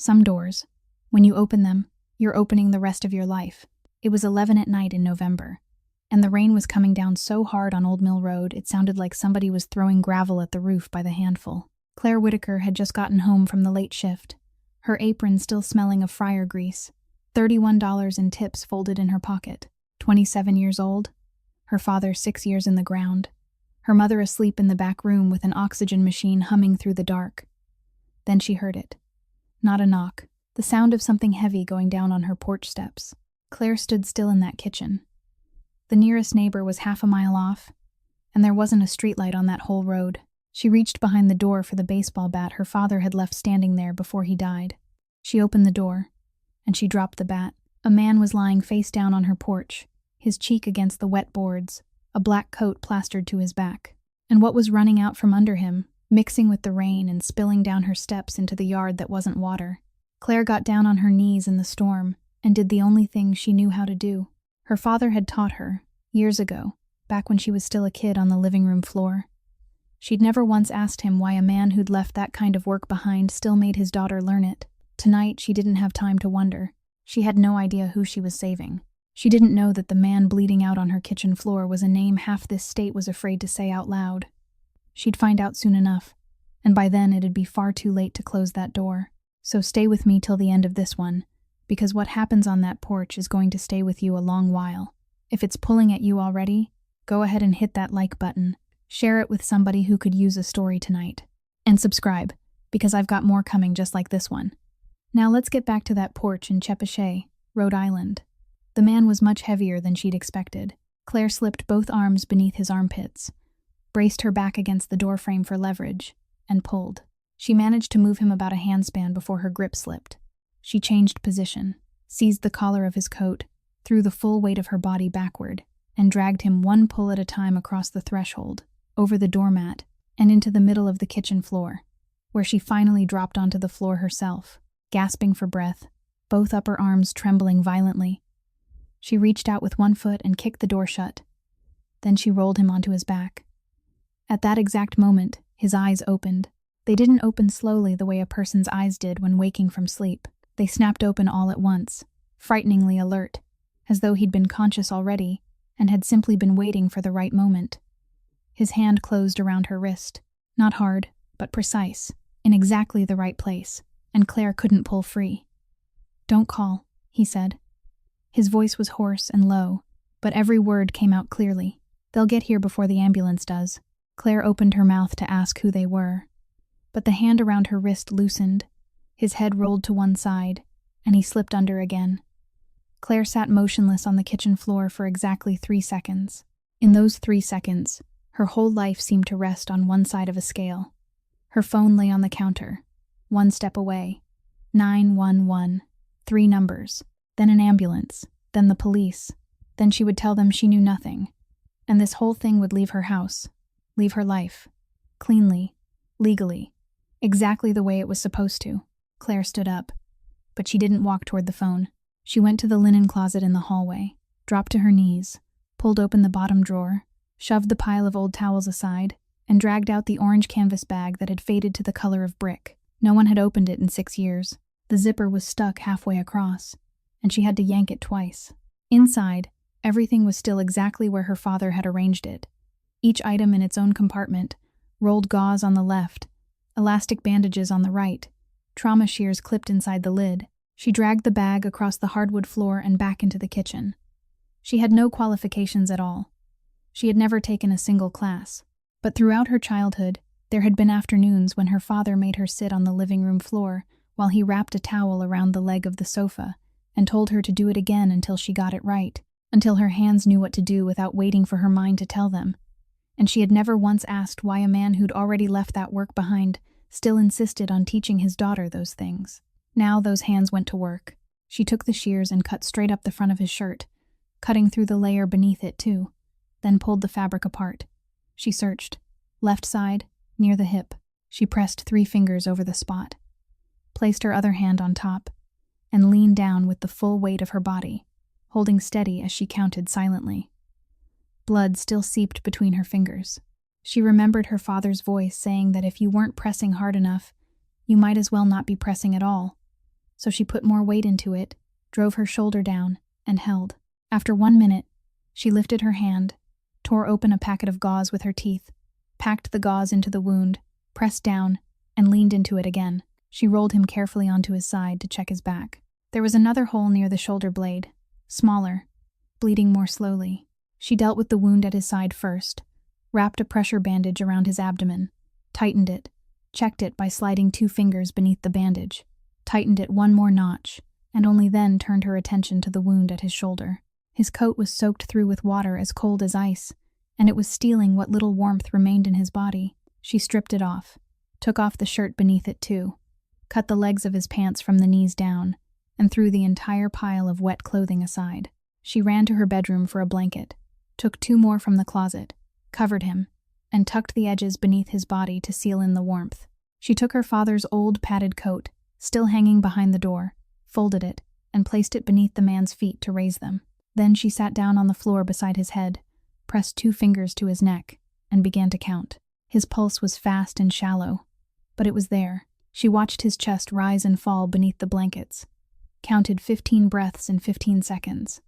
Some doors, when you open them, you're opening the rest of your life. It was 11 at night in November, and the rain was coming down so hard on Old Mill Road it sounded like somebody was throwing gravel at the roof by the handful. Claire Whitaker had just gotten home from the late shift, her apron still smelling of fryer grease, $31 in tips folded in her pocket. 27 years old, her father 6 years in the ground, her mother asleep in the back room with an oxygen machine humming through the dark. Then she heard it. Not a knock, the sound of something heavy going down on her porch steps. Claire stood still in that kitchen. The nearest neighbor was half a mile off, and there wasn't a streetlight on that whole road. She reached behind the door for the baseball bat her father had left standing there before he died. She opened the door, and she dropped the bat. A man was lying face down on her porch, his cheek against the wet boards, a black coat plastered to his back. And what was running out from under him, mixing with the rain and spilling down her steps into the yard that wasn't water? Claire got down on her knees in the storm and did the only thing she knew how to do. Her father had taught her, years ago, back when she was still a kid on the living room floor. She'd never once asked him why a man who'd left that kind of work behind still made his daughter learn it. Tonight, she didn't have time to wonder. She had no idea who she was saving. She didn't know that the man bleeding out on her kitchen floor was a name half this state was afraid to say out loud. She'd find out soon enough, and by then it'd be far too late to close that door. So stay with me till the end of this one, because what happens on that porch is going to stay with you a long while. If it's pulling at you already, go ahead and hit that like button. Share it with somebody who could use a story tonight. And subscribe, because I've got more coming just like this one. Now let's get back to that porch in Chepachet, Rhode Island. The man was much heavier than she'd expected. Claire slipped both arms beneath his armpits, braced her back against the doorframe for leverage, and pulled. She managed to move him about a handspan before her grip slipped. She changed position, seized the collar of his coat, threw the full weight of her body backward, and dragged him one pull at a time across the threshold, over the doormat, and into the middle of the kitchen floor, where she finally dropped onto the floor herself, gasping for breath, both upper arms trembling violently. She reached out with one foot and kicked the door shut. Then she rolled him onto his back. At that exact moment, his eyes opened. They didn't open slowly the way a person's eyes did when waking from sleep. They snapped open all at once, frighteningly alert, as though he'd been conscious already and had simply been waiting for the right moment. His hand closed around her wrist, not hard, but precise, in exactly the right place, and Claire couldn't pull free. "Don't call," he said. His voice was hoarse and low, but every word came out clearly. "They'll get here before the ambulance does." Claire opened her mouth to ask who they were, but the hand around her wrist loosened, his head rolled to one side, and he slipped under again. Claire sat motionless on the kitchen floor for exactly 3 seconds. In those 3 seconds, her whole life seemed to rest on one side of a scale. Her phone lay on the counter, one step away. 911, 3 numbers, then an ambulance, then the police, then she would tell them she knew nothing. And this whole thing would leave her house, leave her life, cleanly, legally, exactly the way it was supposed to. Claire stood up, but she didn't walk toward the phone. She went to the linen closet in the hallway, dropped to her knees, pulled open the bottom drawer, shoved the pile of old towels aside, and dragged out the orange canvas bag that had faded to the color of brick. No one had opened it in 6 years. The zipper was stuck halfway across, and she had to yank it twice. Inside, everything was still exactly where her father had arranged it. Each item in its own compartment, rolled gauze on the left, elastic bandages on the right, trauma shears clipped inside the lid. She dragged the bag across the hardwood floor and back into the kitchen. She had no qualifications at all. She had never taken a single class, but throughout her childhood, there had been afternoons when her father made her sit on the living room floor while he wrapped a towel around the leg of the sofa and told her to do it again until she got it right, until her hands knew what to do without waiting for her mind to tell them. And she had never once asked why a man who'd already left that work behind still insisted on teaching his daughter those things. Now those hands went to work. She took the shears and cut straight up the front of his shirt, cutting through the layer beneath it too, then pulled the fabric apart. She searched. Left side, near the hip. She pressed 3 fingers over the spot, placed her other hand on top, and leaned down with the full weight of her body, holding steady as she counted silently. Blood still seeped between her fingers. She remembered her father's voice saying that if you weren't pressing hard enough, you might as well not be pressing at all. so she put more weight into it, drove her shoulder down, and held. After 1 minute, she lifted her hand, tore open a packet of gauze with her teeth, packed the gauze into the wound, pressed down, and leaned into it again. She rolled him carefully onto his side to check his back. There was another hole near the shoulder blade, smaller, bleeding more slowly. She dealt with the wound at his side first, wrapped a pressure bandage around his abdomen, tightened it, checked it by sliding 2 fingers beneath the bandage, tightened it 1 more notch, and only then turned her attention to the wound at his shoulder. His coat was soaked through with water as cold as ice, and it was stealing what little warmth remained in his body. She stripped it off, took off the shirt beneath it too, cut the legs of his pants from the knees down, and threw the entire pile of wet clothing aside. She ran to her bedroom for a blanket, took 2 more from the closet, covered him, and tucked the edges beneath his body to seal in the warmth. She took her father's old padded coat, still hanging behind the door, folded it, and placed it beneath the man's feet to raise them. Then she sat down on the floor beside his head, pressed 2 fingers to his neck, and began to count. His pulse was fast and shallow, but it was there. She watched his chest rise and fall beneath the blankets, counted 15 breaths in 15 seconds,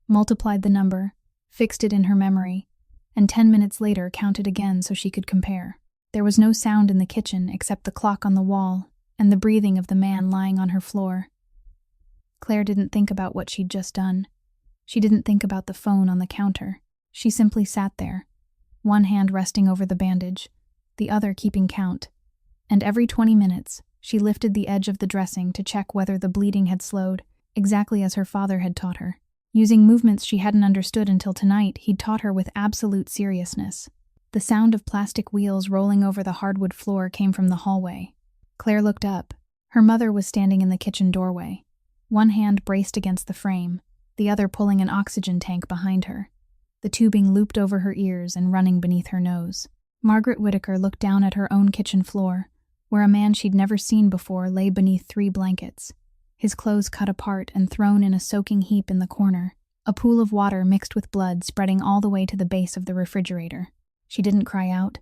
multiplied the number, fixed it in her memory, and 10 minutes later counted again so she could compare. There was no sound in the kitchen except the clock on the wall and the breathing of the man lying on her floor. Claire didn't think about what she'd just done. She didn't think about the phone on the counter. She simply sat there, one hand resting over the bandage, the other keeping count, and every 20 minutes she lifted the edge of the dressing to check whether the bleeding had slowed, exactly as her father had taught her. Using movements she hadn't understood until tonight, he'd taught her with absolute seriousness. The sound of plastic wheels rolling over the hardwood floor came from the hallway. Claire looked up. Her mother was standing in the kitchen doorway, one hand braced against the frame, the other pulling an oxygen tank behind her, the tubing looped over her ears and running beneath her nose. Margaret Whittaker looked down at her own kitchen floor, where a man she'd never seen before lay beneath 3 blankets, his clothes cut apart and thrown in a soaking heap in the corner, a pool of water mixed with blood spreading all the way to the base of the refrigerator. She didn't cry out.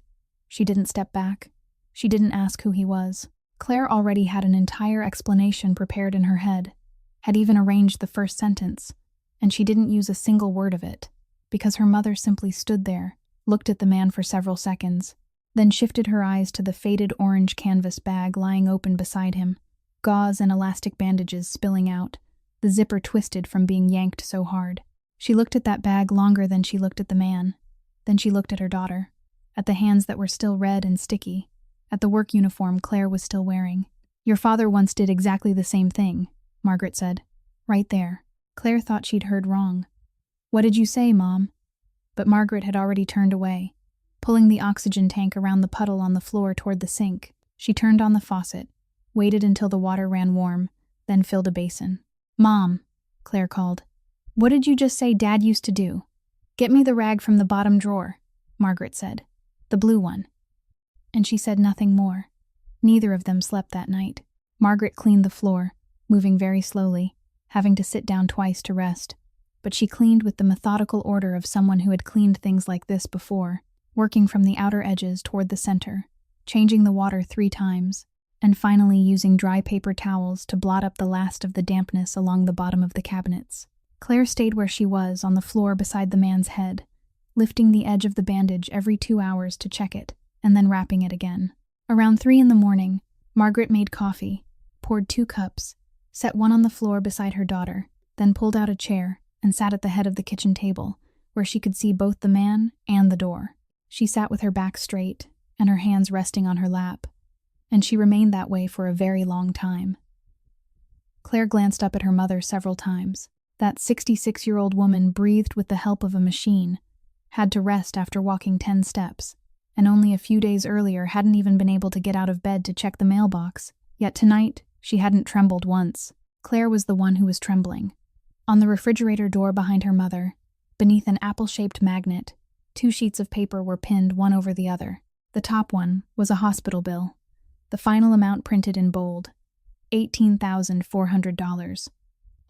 She didn't step back. She didn't ask who he was. Claire already had an entire explanation prepared in her head, had even arranged the first sentence, and she didn't use a single word of it, because her mother simply stood there, looked at the man for several seconds, then shifted her eyes to the faded orange canvas bag lying open beside him, gauze and elastic bandages spilling out, the zipper twisted from being yanked so hard. She looked at that bag longer than she looked at the man. Then she looked at her daughter, at the hands that were still red and sticky, at the work uniform Claire was still wearing. "Your father once did exactly the same thing," Margaret said. "Right there." Claire thought she'd heard wrong. "What did you say, Mom?" But Margaret had already turned away, pulling the oxygen tank around the puddle on the floor toward the sink. She turned on the faucet, waited until the water ran warm, then filled a basin. "Mom," Claire called, "what did you just say Dad used to do?" "Get me the rag from the bottom drawer," Margaret said. "The blue one." And she said nothing more. Neither of them slept that night. Margaret cleaned the floor, moving very slowly, having to sit down twice to rest. But she cleaned with the methodical order of someone who had cleaned things like this before, working from the outer edges toward the center, changing the water 3 times, and finally using dry paper towels to blot up the last of the dampness along the bottom of the cabinets. Claire stayed where she was, on the floor beside the man's head, lifting the edge of the bandage every 2 hours to check it, and then wrapping it again. Around 3 in the morning, Margaret made coffee, poured 2 cups, set one on the floor beside her daughter, then pulled out a chair and sat at the head of the kitchen table, where she could see both the man and the door. She sat with her back straight and her hands resting on her lap, and she remained that way for a very long time. Claire glanced up at her mother several times. That 66-year-old woman breathed with the help of a machine, had to rest after walking 10 steps, and only a few days earlier hadn't even been able to get out of bed to check the mailbox. Yet tonight, she hadn't trembled once. Claire was the one who was trembling. On the refrigerator door behind her mother, beneath an apple-shaped magnet, 2 sheets of paper were pinned one over the other. The top one was a hospital bill, the final amount printed in bold, $18,400,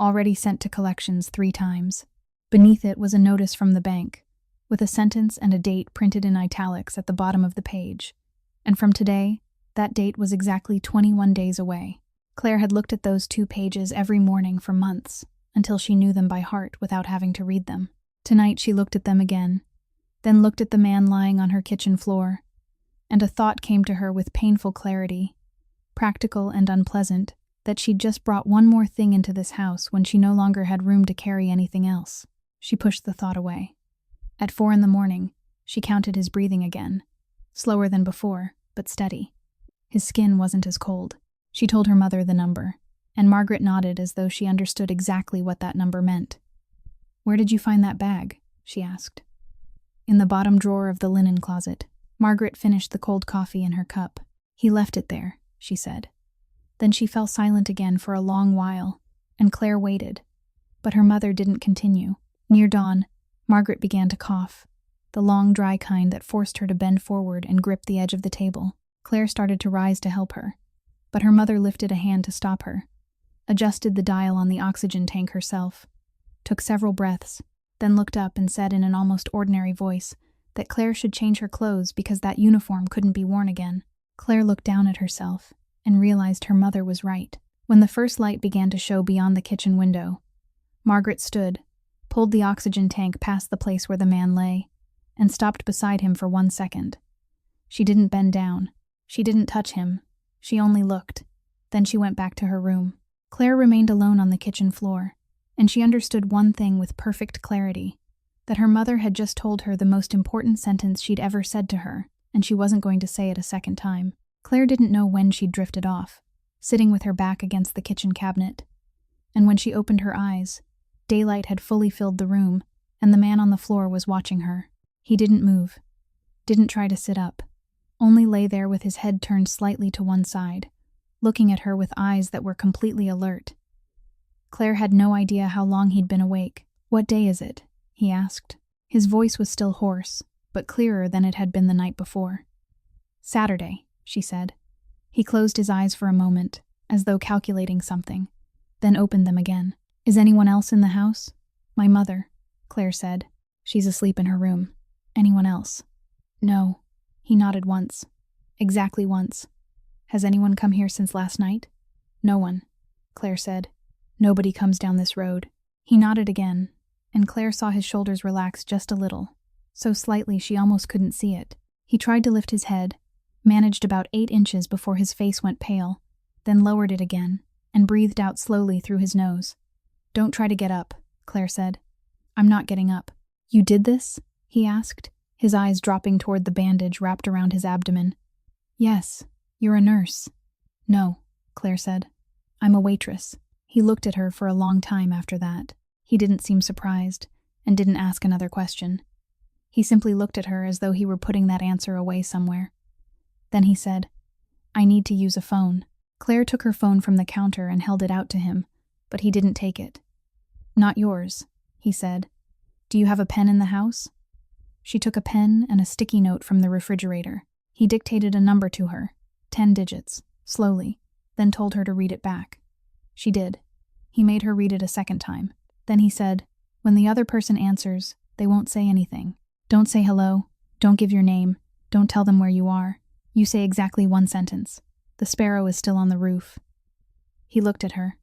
already sent to collections 3 times. Beneath it was a notice from the bank, with a sentence and a date printed in italics at the bottom of the page. And from today, that date was exactly 21 days away. Claire had looked at those 2 pages every morning for months, until she knew them by heart without having to read them. Tonight she looked at them again, then looked at the man lying on her kitchen floor, and a thought came to her with painful clarity, practical and unpleasant, that she'd just brought one more thing into this house when she no longer had room to carry anything else. She pushed the thought away. At 4 a.m, she counted his breathing again, slower than before, but steady. His skin wasn't as cold. She told her mother the number, and Margaret nodded as though she understood exactly what that number meant. "Where did you find that bag?" she asked. "In the bottom drawer of the linen closet." Margaret finished the cold coffee in her cup. "He left it there," she said. Then she fell silent again for a long while, and Claire waited. But her mother didn't continue. Near dawn, Margaret began to cough, the long, dry kind that forced her to bend forward and grip the edge of the table. Claire started to rise to help her, but her mother lifted a hand to stop her, adjusted the dial on the oxygen tank herself, took several breaths, then looked up and said in an almost ordinary voice that Claire should change her clothes because that uniform couldn't be worn again. Claire looked down at herself and realized her mother was right. When the first light began to show beyond the kitchen window, Margaret stood, pulled the oxygen tank past the place where the man lay, and stopped beside him for 1 second. She didn't bend down. She didn't touch him. She only looked. Then she went back to her room. Claire remained alone on the kitchen floor, and she understood one thing with perfect clarity, that her mother had just told her the most important sentence she'd ever said to her, and she wasn't going to say it a second time. Claire didn't know when she'd drifted off, sitting with her back against the kitchen cabinet. And when she opened her eyes, daylight had fully filled the room, and the man on the floor was watching her. He didn't move, didn't try to sit up, only lay there with his head turned slightly to one side, looking at her with eyes that were completely alert. Claire had no idea how long he'd been awake. "What day is it?" he asked. His voice was still hoarse, but clearer than it had been the night before. "Saturday," she said. He closed his eyes for a moment, as though calculating something, then opened them again. "Is anyone else in the house?" "My mother," Claire said. "She's asleep in her room." "Anyone else?" "No." He nodded once. Exactly once. "Has anyone come here since last night?" "No one," Claire said. "Nobody comes down this road." He nodded again, and Claire saw his shoulders relax just a little, so slightly she almost couldn't see it. He tried to lift his head, managed about 8 inches before his face went pale, then lowered it again, and breathed out slowly through his nose. "Don't try to get up," Claire said. "I'm not getting up." "You did this?" he asked, his eyes dropping toward the bandage wrapped around his abdomen. "Yes. You're a nurse." "No," Claire said. "I'm a waitress." He looked at her for a long time after that. He didn't seem surprised, and didn't ask another question. He simply looked at her as though he were putting that answer away somewhere. Then he said, "I need to use a phone." Claire took her phone from the counter and held it out to him, but he didn't take it. "Not yours," he said. "Do you have a pen in the house?" She took a pen and a sticky note from the refrigerator. He dictated a number to her, 10 digits, slowly, then told her to read it back. She did. He made her read it a second time. Then he said, "When the other person answers, they won't say anything. Don't say hello, don't give your name, don't tell them where you are. You say exactly one sentence. The sparrow is still on the roof." He looked at her.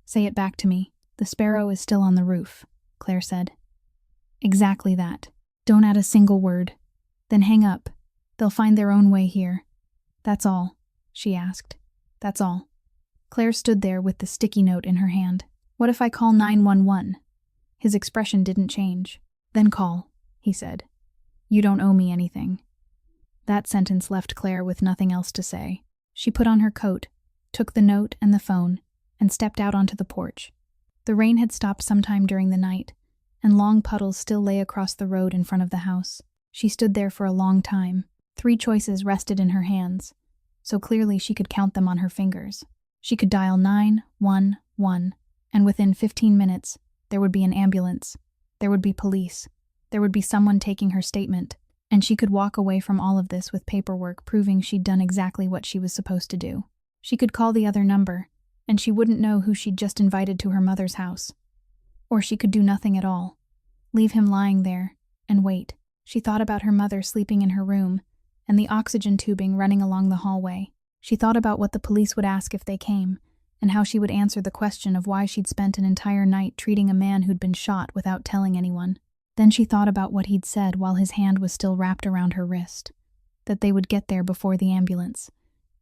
"Say it back to me. The sparrow is still on the roof," Claire said. "Exactly that. Don't add a single word. Then hang up. They'll find their own way here." "That's all?" she asked. "That's all." Claire stood there with the sticky note in her hand. "What if I call 911? His expression didn't change. "Then call," he said. "You don't owe me anything." That sentence left Claire with nothing else to say. She put on her coat, took the note and the phone, and stepped out onto the porch. The rain had stopped sometime during the night, and long puddles still lay across the road in front of the house. She stood there for a long time. 3 choices rested in her hands, so clearly she could count them on her fingers. She could dial 911, and within 15 minutes, there would be an ambulance, there would be police, there would be someone taking her statement, and she could walk away from all of this with paperwork proving she'd done exactly what she was supposed to do. She could call the other number, and she wouldn't know who she'd just invited to her mother's house. Or she could do nothing at all, leave him lying there, and wait. She thought about her mother sleeping in her room, and the oxygen tubing running along the hallway. She thought about what the police would ask if they came, and how she would answer the question of why she'd spent an entire night treating a man who'd been shot without telling anyone. Then she thought about what he'd said while his hand was still wrapped around her wrist, that they would get there before the ambulance,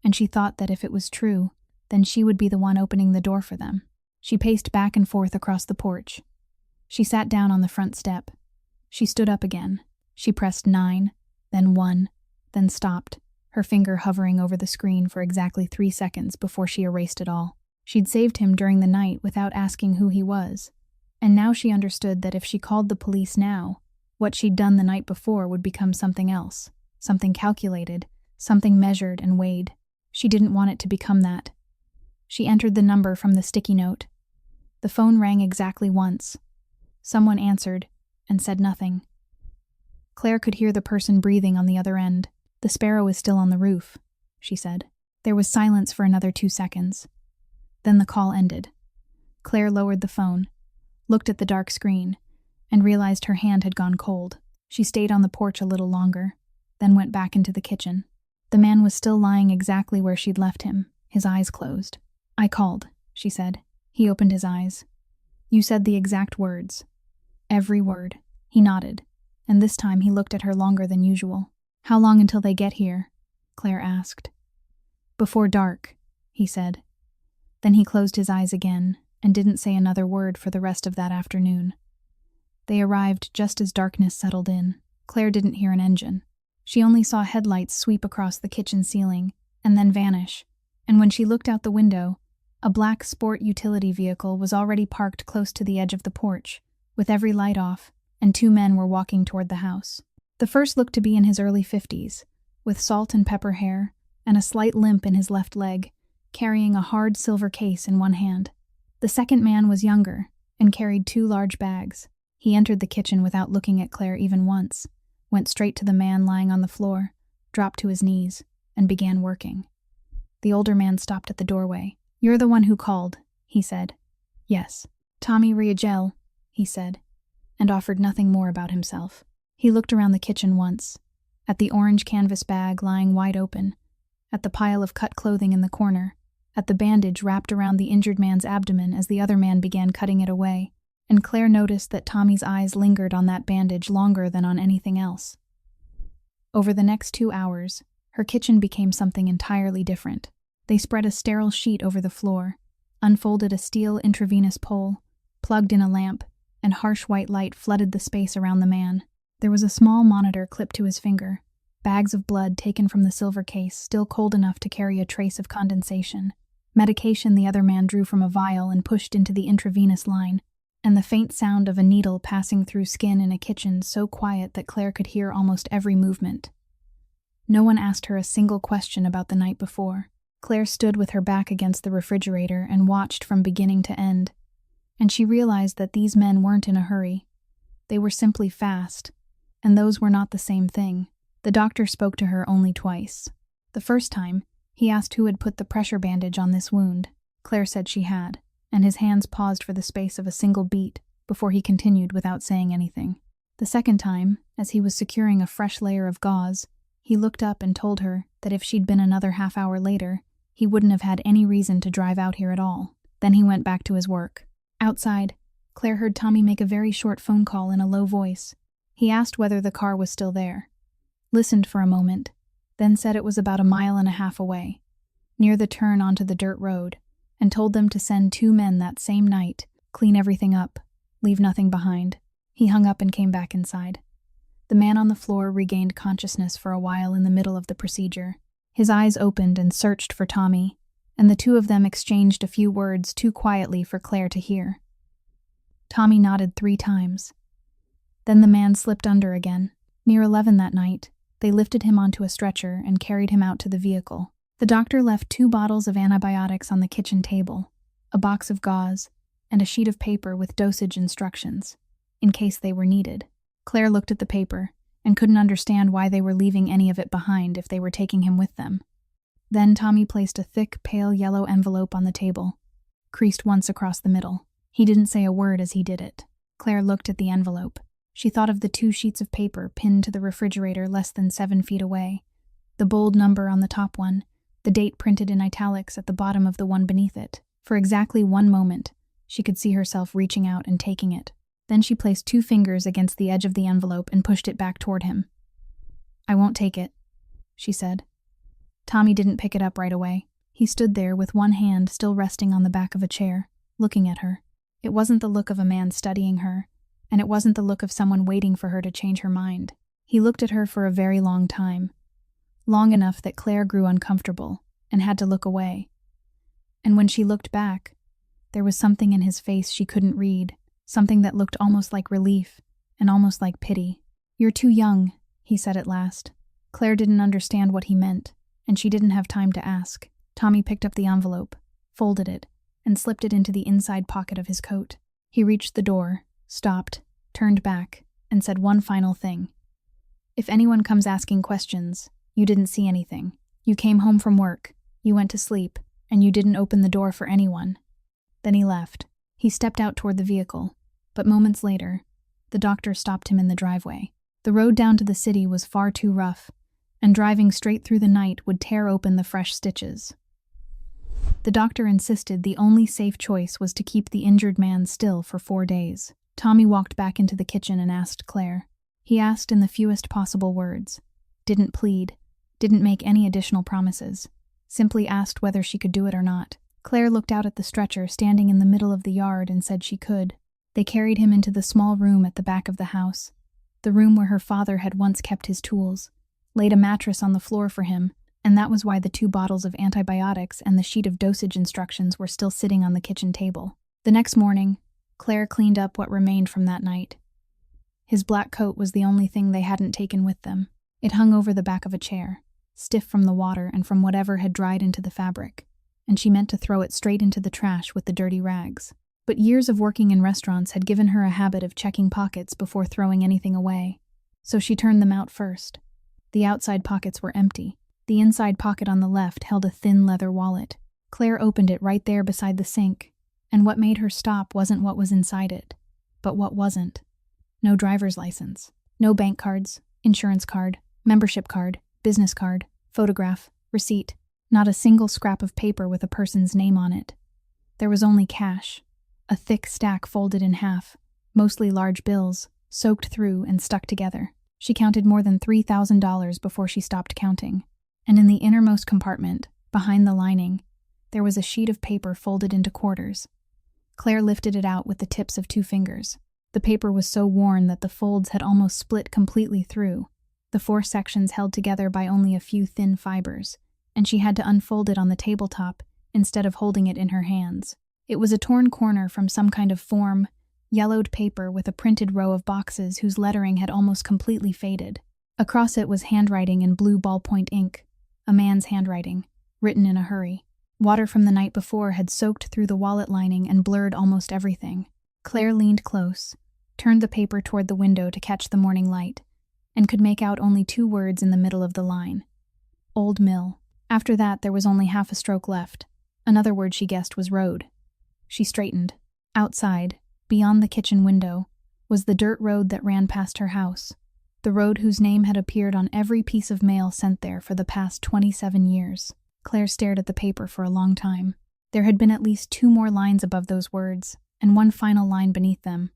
and she thought that if it was true, then she would be the one opening the door for them. She paced back and forth across the porch. She sat down on the front step. She stood up again. She pressed 9, then 1, then stopped, her finger hovering over the screen for exactly 3 seconds before she erased it all. She'd saved him during the night without asking who he was, and now she understood that if she called the police now, what she'd done the night before would become something else, something calculated, something measured and weighed. She didn't want it to become that. She entered the number from the sticky note. The phone rang exactly once. Someone answered and said nothing. Claire could hear the person breathing on the other end. "The sparrow is still on the roof," she said. There was silence for another 2 seconds. Then the call ended. Claire lowered the phone, looked at the dark screen, and realized her hand had gone cold. She stayed on the porch a little longer, then went back into the kitchen. The man was still lying exactly where she'd left him, his eyes closed. "I called," she said. He opened his eyes. "You said the exact words." "Every word." He nodded, and this time he looked at her longer than usual. "How long until they get here?" Claire asked. "Before dark," he said. Then he closed his eyes again and didn't say another word for the rest of that afternoon. They arrived just as darkness settled in. Claire didn't hear an engine. She only saw headlights sweep across the kitchen ceiling and then vanish, and when she looked out the window, a black sport utility vehicle was already parked close to the edge of the porch, with every light off, and 2 men were walking toward the house. The first looked to be in his early 50s, with salt and pepper hair and a slight limp in his left leg, carrying a hard silver case in one hand. The second man was younger and carried 2 large bags. He entered the kitchen without looking at Claire even once, went straight to the man lying on the floor, dropped to his knees, and began working. The older man stopped at the doorway. "You're the one who called," he said. "Yes." "Tommy Riegel," he said, and offered nothing more about himself. He looked around the kitchen once, at the orange canvas bag lying wide open, at the pile of cut clothing in the corner, at the bandage wrapped around the injured man's abdomen as the other man began cutting it away, and Claire noticed that Tommy's eyes lingered on that bandage longer than on anything else. Over the next 2 hours, her kitchen became something entirely different. They spread a sterile sheet over the floor, unfolded a steel intravenous pole, plugged in a lamp, and harsh white light flooded the space around the man. There was a small monitor clipped to his finger, bags of blood taken from the silver case still cold enough to carry a trace of condensation, medication the other man drew from a vial and pushed into the intravenous line, and the faint sound of a needle passing through skin in a kitchen so quiet that Claire could hear almost every movement. No one asked her a single question about the night before. Claire stood with her back against the refrigerator and watched from beginning to end, and she realized that these men weren't in a hurry. They were simply fast, and those were not the same thing. The doctor spoke to her only twice. The first time, he asked who had put the pressure bandage on this wound. Claire said she had, and his hands paused for the space of a single beat before he continued without saying anything. The second time, as he was securing a fresh layer of gauze, he looked up and told her that if she'd been another half-hour later, he wouldn't have had any reason to drive out here at all. Then he went back to his work. Outside, Claire heard Tommy make a very short phone call in a low voice. He asked whether the car was still there, listened for a moment, then said it was about 1.5 miles away, near the turn onto the dirt road, and told them to send 2 men that same night, clean everything up, leave nothing behind. He hung up and came back inside. The man on the floor regained consciousness for a while in the middle of the procedure. His eyes opened and searched for Tommy, and the 2 of them exchanged a few words too quietly for Claire to hear. Tommy nodded 3 times. Then the man slipped under again. Near 11 that night, they lifted him onto a stretcher and carried him out to the vehicle. The doctor left 2 bottles of antibiotics on the kitchen table, a box of gauze, and a sheet of paper with dosage instructions, in case they were needed. Claire looked at the paper and couldn't understand why they were leaving any of it behind if they were taking him with them. Then Tommy placed a thick, pale yellow envelope on the table, creased once across the middle. He didn't say a word as he did it. Claire looked at the envelope. She thought of the 2 sheets of paper pinned to the refrigerator less than 7 feet away, the bold number on the top one, the date printed in italics at the bottom of the one beneath it. For exactly 1 moment, she could see herself reaching out and taking it. Then she placed 2 fingers against the edge of the envelope and pushed it back toward him. "I won't take it," she said. Tommy didn't pick it up right away. He stood there with one hand still resting on the back of a chair, looking at her. It wasn't the look of a man studying her, and it wasn't the look of someone waiting for her to change her mind. He looked at her for a very long time, long enough that Claire grew uncomfortable and had to look away. And when she looked back, there was something in his face she couldn't read, something that looked almost like relief and almost like pity. "You're too young," he said at last. Claire didn't understand what he meant, and she didn't have time to ask. Tommy picked up the envelope, folded it, and slipped it into the inside pocket of his coat. He reached the door, stopped, turned back, and said one final thing. "If anyone comes asking questions, you didn't see anything. You came home from work, you went to sleep, and you didn't open the door for anyone." Then he left. He stepped out toward the vehicle, but moments later, the doctor stopped him in the driveway. The road down to the city was far too rough, and driving straight through the night would tear open the fresh stitches. The doctor insisted the only safe choice was to keep the injured man still for 4 days. Tommy walked back into the kitchen and asked Claire. He asked in the fewest possible words, didn't plead, didn't make any additional promises, simply asked whether she could do it or not. Claire looked out at the stretcher standing in the middle of the yard and said she could. They carried him into the small room at the back of the house, the room where her father had once kept his tools, laid a mattress on the floor for him, and that was why the 2 bottles of antibiotics and the sheet of dosage instructions were still sitting on the kitchen table. The next morning, Claire cleaned up what remained from that night. His black coat was the only thing they hadn't taken with them. It hung over the back of a chair, stiff from the water and from whatever had dried into the fabric, and she meant to throw it straight into the trash with the dirty rags. But years of working in restaurants had given her a habit of checking pockets before throwing anything away, so she turned them out first. The outside pockets were empty. The inside pocket on the left held a thin leather wallet. Claire opened it right there beside the sink, and what made her stop wasn't what was inside it, but what wasn't. No driver's license, no bank cards, insurance card, membership card, business card, photograph, receipt, not a single scrap of paper with a person's name on it. There was only cash, a thick stack folded in half, mostly large bills, soaked through and stuck together. She counted more than $3,000 before she stopped counting. And in the innermost compartment, behind the lining, there was a sheet of paper folded into quarters. Claire lifted it out with the tips of 2 fingers. The paper was so worn that the folds had almost split completely through, the 4 sections held together by only a few thin fibers, and she had to unfold it on the tabletop instead of holding it in her hands. It was a torn corner from some kind of form, yellowed paper with a printed row of boxes whose lettering had almost completely faded. Across it was handwriting in blue ballpoint ink, a man's handwriting, written in a hurry. Water from the night before had soaked through the wallet lining and blurred almost everything. Claire leaned close, turned the paper toward the window to catch the morning light, and could make out only 2 words in the middle of the line. Old Mill. After that, there was only half a stroke left. Another word she guessed was road. She straightened. Outside, beyond the kitchen window, was the dirt road that ran past her house, the road whose name had appeared on every piece of mail sent there for the past 27 years. Claire stared at the paper for a long time. There had been at least 2 more lines above those words, and 1 final line beneath them.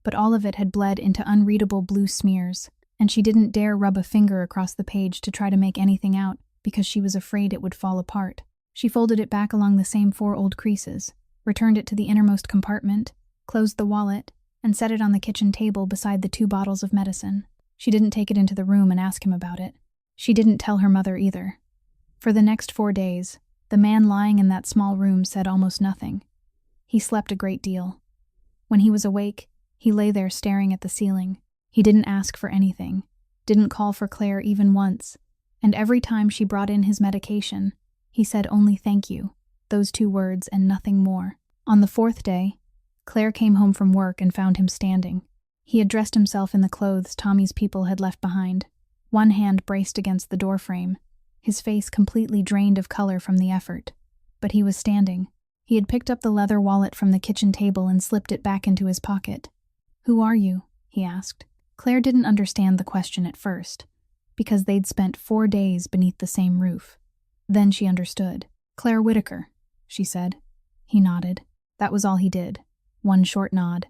But all of it had bled into unreadable blue smears, and she didn't dare rub a finger across the page to try to make anything out because she was afraid it would fall apart. She folded it back along the same 4 old creases, returned it to the innermost compartment, closed the wallet, and set it on the kitchen table beside the 2 bottles of medicine. She didn't take it into the room and ask him about it. She didn't tell her mother either. For the next 4 days, the man lying in that small room said almost nothing. He slept a great deal. When he was awake, he lay there staring at the ceiling. He didn't ask for anything, didn't call for Claire even once, and every time she brought in his medication, he said only thank you, those 2 words and nothing more. On the 4th day, Claire came home from work and found him standing. He had dressed himself in the clothes Tommy's people had left behind, one hand braced against the doorframe, his face completely drained of color from the effort. But he was standing. He had picked up the leather wallet from the kitchen table and slipped it back into his pocket. "Who are you?" he asked. Claire didn't understand the question at first, because they'd spent 4 days beneath the same roof. Then she understood. "Claire Whitaker," she said. He nodded. That was all he did. One short nod.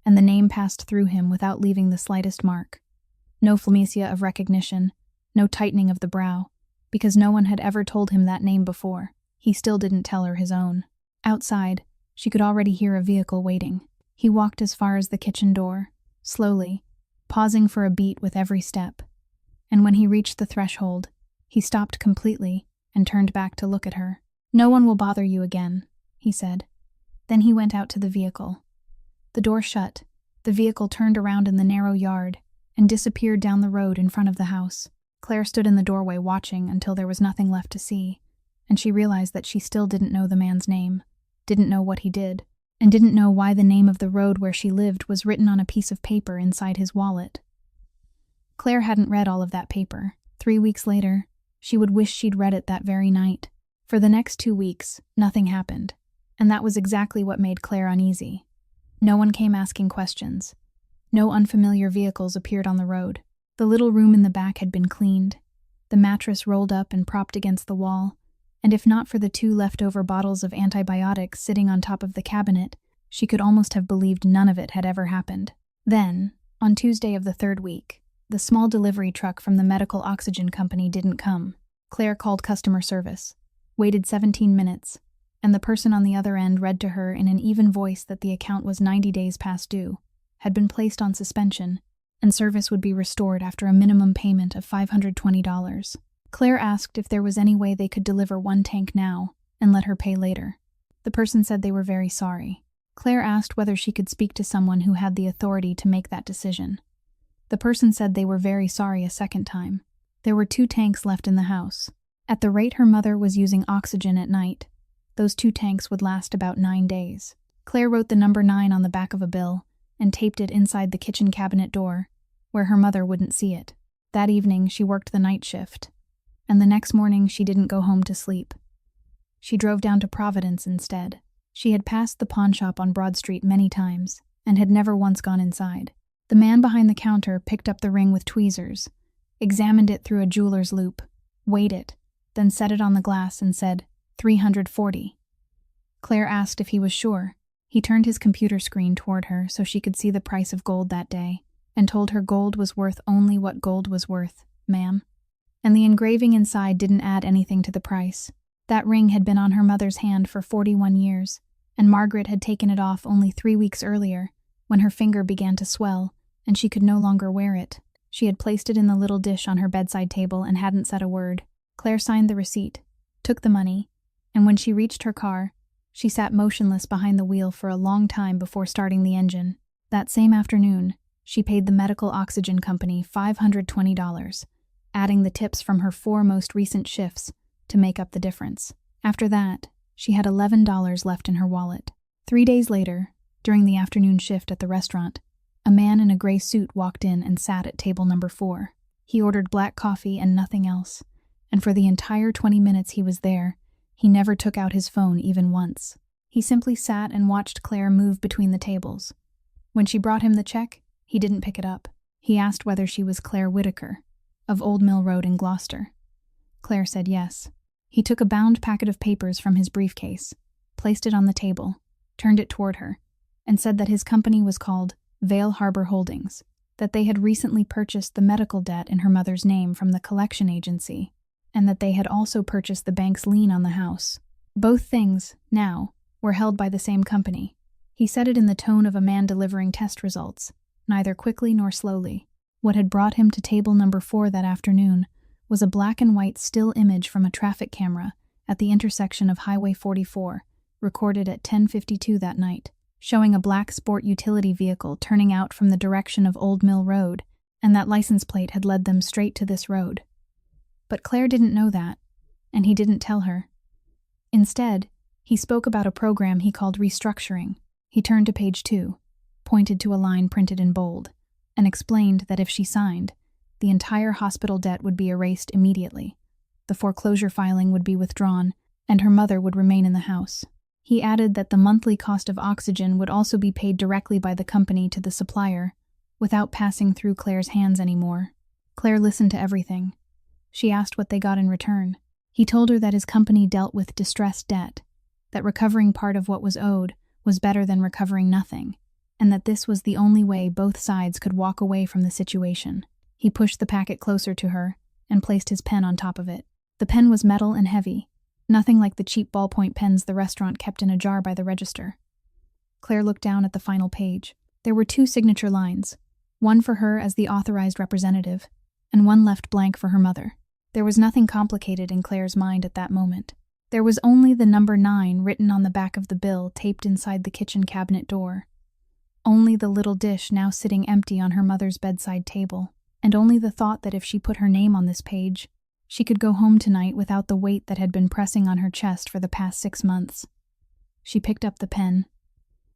And the name passed through him without leaving the slightest mark. No flemecia of recognition, no tightening of the brow, because no one had ever told him that name before. He still didn't tell her his own. Outside, she could already hear a vehicle waiting. He walked as far as the kitchen door, slowly, pausing for a beat with every step. And when he reached the threshold, he stopped completely and turned back to look at her. "No one will bother you again," he said. Then he went out to the vehicle. The door shut, the vehicle turned around in the narrow yard and disappeared down the road in front of the house. Claire stood in the doorway watching until there was nothing left to see, and she realized that she still didn't know the man's name, didn't know what he did, and didn't know why the name of the road where she lived was written on a piece of paper inside his wallet. Claire hadn't read all of that paper. 3 weeks later, she would wish she'd read it that very night. For the next 2 weeks, nothing happened, and that was exactly what made Claire uneasy. No one came asking questions. No unfamiliar vehicles appeared on the road. The little room in the back had been cleaned, the mattress rolled up and propped against the wall, and if not for the 2 leftover bottles of antibiotics sitting on top of the cabinet, she could almost have believed none of it had ever happened. Then, on Tuesday of the 3rd week, the small delivery truck from the medical oxygen company didn't come. Claire called customer service, waited 17 minutes, and the person on the other end read to her in an even voice that the account was 90 days past due, had been placed on suspension, and service would be restored after a minimum payment of $520. Claire asked if there was any way they could deliver 1 tank now and let her pay later. The person said they were very sorry. Claire asked whether she could speak to someone who had the authority to make that decision. The person said they were very sorry a second time. There were 2 tanks left in the house. At the rate her mother was using oxygen at night, those 2 tanks would last about 9 days. Claire wrote the number 9 on the back of a bill and taped it inside the kitchen cabinet door, where her mother wouldn't see it. That evening, she worked the night shift, and the next morning she didn't go home to sleep. She drove down to Providence instead. She had passed the pawn shop on Broad Street many times, and had never once gone inside. The man behind the counter picked up the ring with tweezers, examined it through a jeweler's loop, weighed it, then set it on the glass and said, $340. Claire asked if he was sure. He turned his computer screen toward her so she could see the price of gold that day, and told her gold was worth only what gold was worth, ma'am. And the engraving inside didn't add anything to the price. That ring had been on her mother's hand for 41 years, and Margaret had taken it off only 3 weeks earlier, when her finger began to swell, and she could no longer wear it. She had placed it in the little dish on her bedside table and hadn't said a word. Claire signed the receipt, took the money, and when she reached her car, she sat motionless behind the wheel for a long time before starting the engine. That same afternoon, she paid the medical oxygen company $520, adding the tips from her 4 most recent shifts to make up the difference. After that, she had $11 left in her wallet. 3 days later, during the afternoon shift at the restaurant, a man in a gray suit walked in and sat at table number 4. He ordered black coffee and nothing else, and for the entire 20 minutes he was there, he never took out his phone even once. He simply sat and watched Claire move between the tables. When she brought him the check, he didn't pick it up. He asked whether she was Claire Whitaker, of Old Mill Road in Gloucester. Claire said yes. He took a bound packet of papers from his briefcase, placed it on the table, turned it toward her, and said that his company was called Vale Harbor Holdings, that they had recently purchased the medical debt in her mother's name from the collection agency, and that they had also purchased the bank's lien on the house. Both things, now, were held by the same company. He said it in the tone of a man delivering test results, neither quickly nor slowly. What had brought him to table number 4 that afternoon was a black and white still image from a traffic camera at the intersection of Highway 44, recorded at 10:52 that night, showing a black sport utility vehicle turning out from the direction of Old Mill Road, and that license plate had led them straight to this road. But Claire didn't know that, and he didn't tell her. Instead, he spoke about a program he called restructuring. He turned to page 2, pointed to a line printed in bold, and explained that if she signed, the entire hospital debt would be erased immediately, the foreclosure filing would be withdrawn, and her mother would remain in the house. He added that the monthly cost of oxygen would also be paid directly by the company to the supplier, without passing through Claire's hands anymore. Claire listened to everything. She asked what they got in return. He told her that his company dealt with distressed debt, that recovering part of what was owed was better than recovering nothing, and that this was the only way both sides could walk away from the situation. He pushed the packet closer to her and placed his pen on top of it. The pen was metal and heavy, nothing like the cheap ballpoint pens the restaurant kept in a jar by the register. Claire looked down at the final page. There were 2 signature lines, one for her as the authorized representative, and one left blank for her mother. There was nothing complicated in Claire's mind at that moment. There was only the number 9 written on the back of the bill taped inside the kitchen cabinet door. Only the little dish now sitting empty on her mother's bedside table, and only the thought that if she put her name on this page, she could go home tonight without the weight that had been pressing on her chest for the past 6 months. She picked up the pen.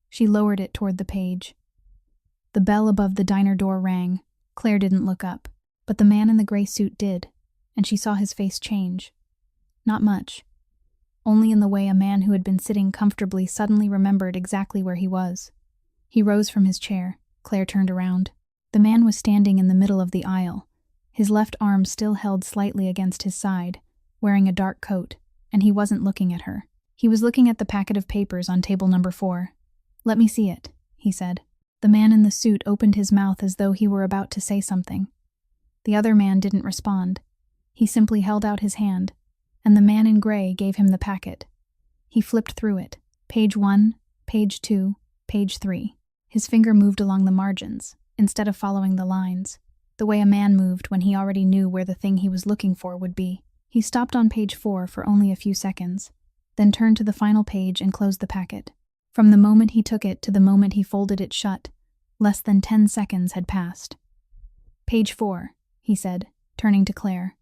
She lowered it toward the page. The bell above the diner door rang. Claire didn't look up, but the man in the gray suit did, and she saw his face change. Not much. Only in the way a man who had been sitting comfortably suddenly remembered exactly where he was. He rose from his chair. Claire turned around. The man was standing in the middle of the aisle, his left arm still held slightly against his side, wearing a dark coat, and he wasn't looking at her. He was looking at the packet of papers on table number 4. "Let me see it," he said. The man in the suit opened his mouth as though he were about to say something. The other man didn't respond. He simply held out his hand, and the man in gray gave him the packet. He flipped through it. Page 1, page 2, page 3. His finger moved along the margins, instead of following the lines, the way a man moved when he already knew where the thing he was looking for would be. He stopped on page 4 for only a few seconds, then turned to the final page and closed the packet. From the moment he took it to the moment he folded it shut, less than 10 seconds had passed. "Page 4, he said, turning to Claire.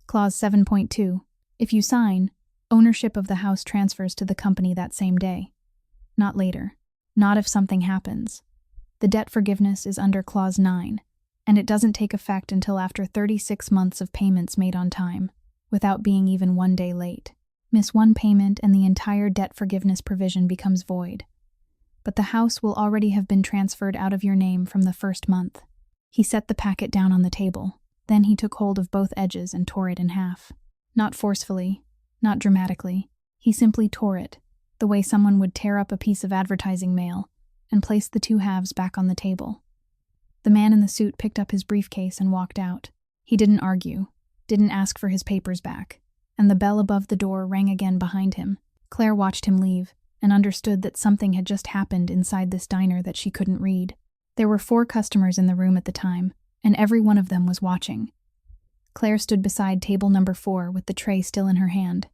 "Clause 7.2. If you sign, ownership of the house transfers to the company that same day. Not later. Not if something happens. The debt forgiveness is under Clause 9, and it doesn't take effect until after 36 months of payments made on time, without being even 1 day late. Miss one payment and the entire debt forgiveness provision becomes void. But the house will already have been transferred out of your name from the first month." He set the packet down on the table. Then he took hold of both edges and tore it in half. Not forcefully, not dramatically. He simply tore it, the way someone would tear up a piece of advertising mail, and placed the 2 halves back on the table. The man in the suit picked up his briefcase and walked out. He didn't argue, didn't ask for his papers back, and the bell above the door rang again behind him. Claire watched him leave, and understood that something had just happened inside this diner that she couldn't read. There were 4 customers in the room at the time, and every one of them was watching. Claire stood beside table number 4 with the tray still in her hand.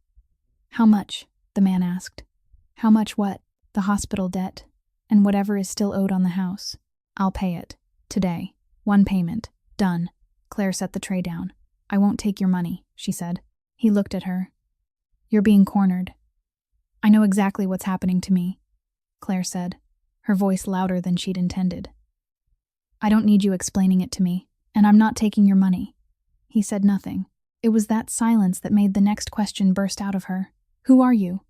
"How much?" the man asked. "How much what?" "The hospital debt, and whatever is still owed on the house. I'll pay it. Today. 1 payment. Done." Claire set the tray down. "I won't take your money," she said. He looked at her. "You're being cornered." "I know exactly what's happening to me," Claire said, her voice louder than she'd intended. "I don't need you explaining it to me, and I'm not taking your money." He said nothing. It was that silence that made the next question burst out of her. "Who are you?"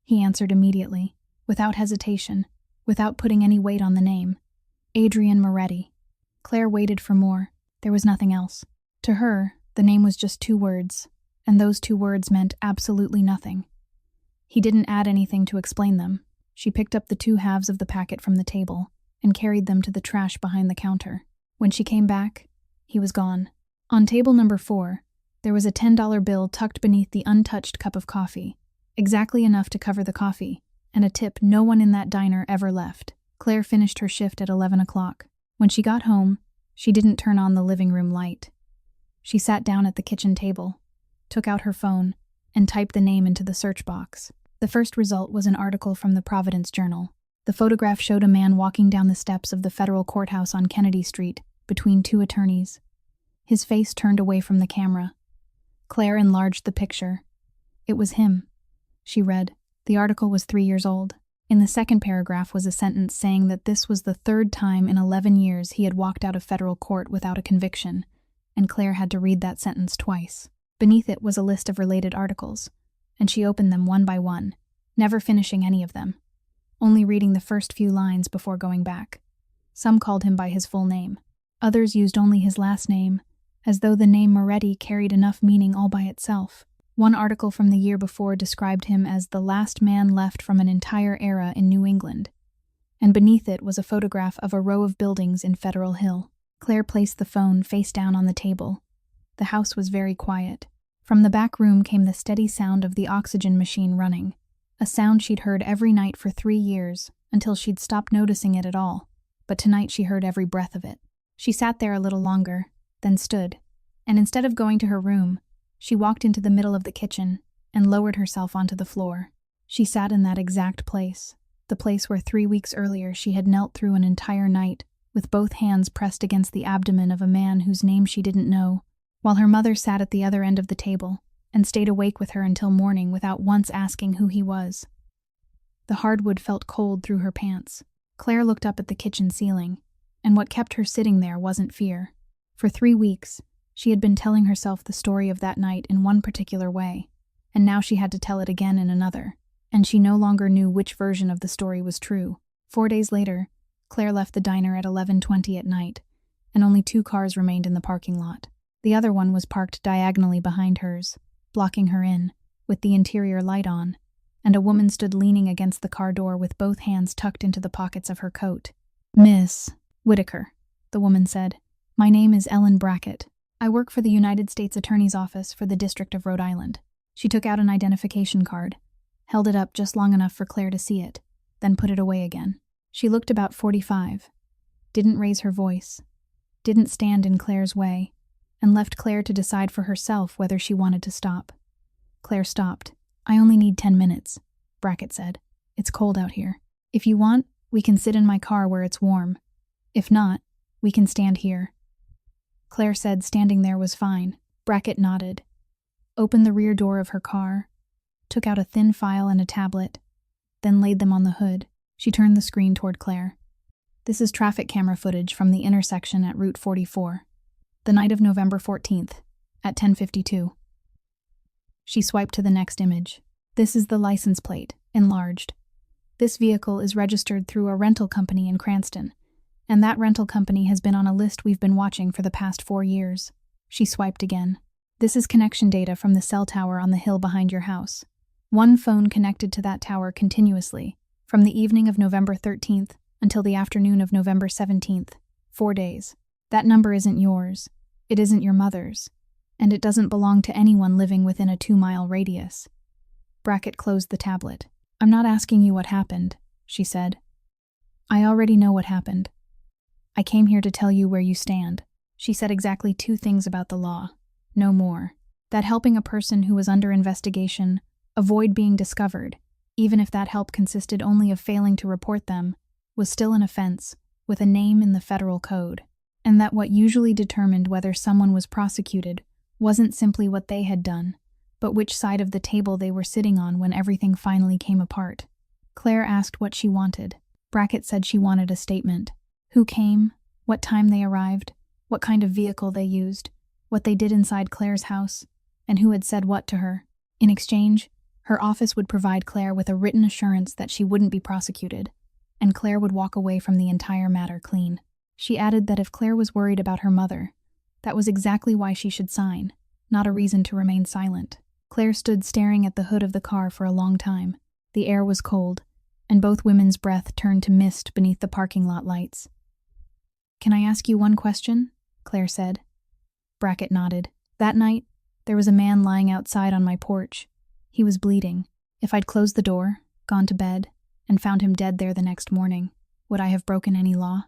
He answered immediately, without hesitation, without putting any weight on the name. "Adrian Moretti." Claire waited for more. There was nothing else. To her, the name was just 2 words, and those 2 words meant absolutely nothing. He didn't add anything to explain them. She picked up the 2 halves of the packet from the table and carried them to the trash behind the counter. When she came back, he was gone. On table number 4, there was a $10 bill tucked beneath the untouched cup of coffee, exactly enough to cover the coffee, and a tip no one in that diner ever left. Claire finished her shift at 11 o'clock. When she got home, she didn't turn on the living room light. She sat down at the kitchen table, took out her phone, and typed the name into the search box. The first result was an article from the Providence Journal. The photograph showed a man walking down the steps of the federal courthouse on Kennedy Street between 2 attorneys. His face turned away from the camera. Claire enlarged the picture. It was him. She read. The article was 3 years old. In the second paragraph was a sentence saying that this was the 3rd time in 11 years he had walked out of federal court without a conviction, and Claire had to read that sentence twice. Beneath it was a list of related articles, and she opened them one by one, never finishing any of them, only reading the first few lines before going back. Some called him by his full name. Others used only his last name, as though the name Moretti carried enough meaning all by itself. One article from the year before described him as the last man left from an entire era in New England, and beneath it was a photograph of a row of buildings in Federal Hill. Claire placed the phone face down on the table. The house was very quiet. From the back room came the steady sound of the oxygen machine running, a sound she'd heard every night for 3 years, until she'd stopped noticing it at all, but tonight she heard every breath of it. She sat there a little longer, then stood, and instead of going to her room, she walked into the middle of the kitchen and lowered herself onto the floor. She sat in that exact place, the place where 3 weeks earlier she had knelt through an entire night, with both hands pressed against the abdomen of a man whose name she didn't know, while her mother sat at the other end of the table and stayed awake with her until morning without once asking who he was. The hardwood felt cold through her pants. Claire looked up at the kitchen ceiling, and what kept her sitting there wasn't fear. For 3 weeks, she had been telling herself the story of that night in one particular way, and now she had to tell it again in another, and she no longer knew which version of the story was true. 4 days later, Claire left the diner at 11:20 at night, and only 2 cars remained in the parking lot. The other one was parked diagonally behind hers, blocking her in, with the interior light on, and a woman stood leaning against the car door with both hands tucked into the pockets of her coat. "Miss Whitaker," the woman said. "My name is Ellen Brackett. I work for the United States Attorney's Office for the District of Rhode Island." She took out an identification card, held it up just long enough for Claire to see it, then put it away again. She looked about 45, didn't raise her voice, didn't stand in Claire's way, and left Claire to decide for herself whether she wanted to stop. Claire stopped. "I only need 10 minutes, Brackett said. "It's cold out here. If you want, we can sit in my car where it's warm. If not, we can stand here." Claire said standing there was fine. Brackett nodded, opened the rear door of her car, took out a thin file and a tablet, then laid them on the hood. She turned the screen toward Claire. "This is traffic camera footage from the intersection at Route 44. The night of November 14th, at 10:52. She swiped to the next image. "This is the license plate, enlarged. This vehicle is registered through a rental company in Cranston, and that rental company has been on a list we've been watching for the past 4 years. She swiped again. "This is connection data from the cell tower on the hill behind your house. One phone connected to that tower continuously, from the evening of November 13th until the afternoon of November 17th, 4 days. That number isn't yours, it isn't your mother's, and it doesn't belong to anyone living within a 2-mile radius." Brackett closed the tablet. "I'm not asking you what happened," she said. "I already know what happened. I came here to tell you where you stand." She said exactly 2 things about the law, no more. That helping a person who was under investigation avoid being discovered, even if that help consisted only of failing to report them, was still an offense, with a name in the federal code, and that what usually determined whether someone was prosecuted wasn't simply what they had done, but which side of the table they were sitting on when everything finally came apart. Claire asked what she wanted. Brackett said she wanted a statement. Who came, what time they arrived, what kind of vehicle they used, what they did inside Claire's house, and who had said what to her. In exchange, her office would provide Claire with a written assurance that she wouldn't be prosecuted, and Claire would walk away from the entire matter clean. She added that if Claire was worried about her mother, that was exactly why she should sign, not a reason to remain silent. Claire stood staring at the hood of the car for a long time. The air was cold, and both women's breath turned to mist beneath the parking lot lights. "Can I ask you one question?" Claire said. Brackett nodded. "That night, there was a man lying outside on my porch. He was bleeding. If I'd closed the door, gone to bed, and found him dead there the next morning, would I have broken any law?"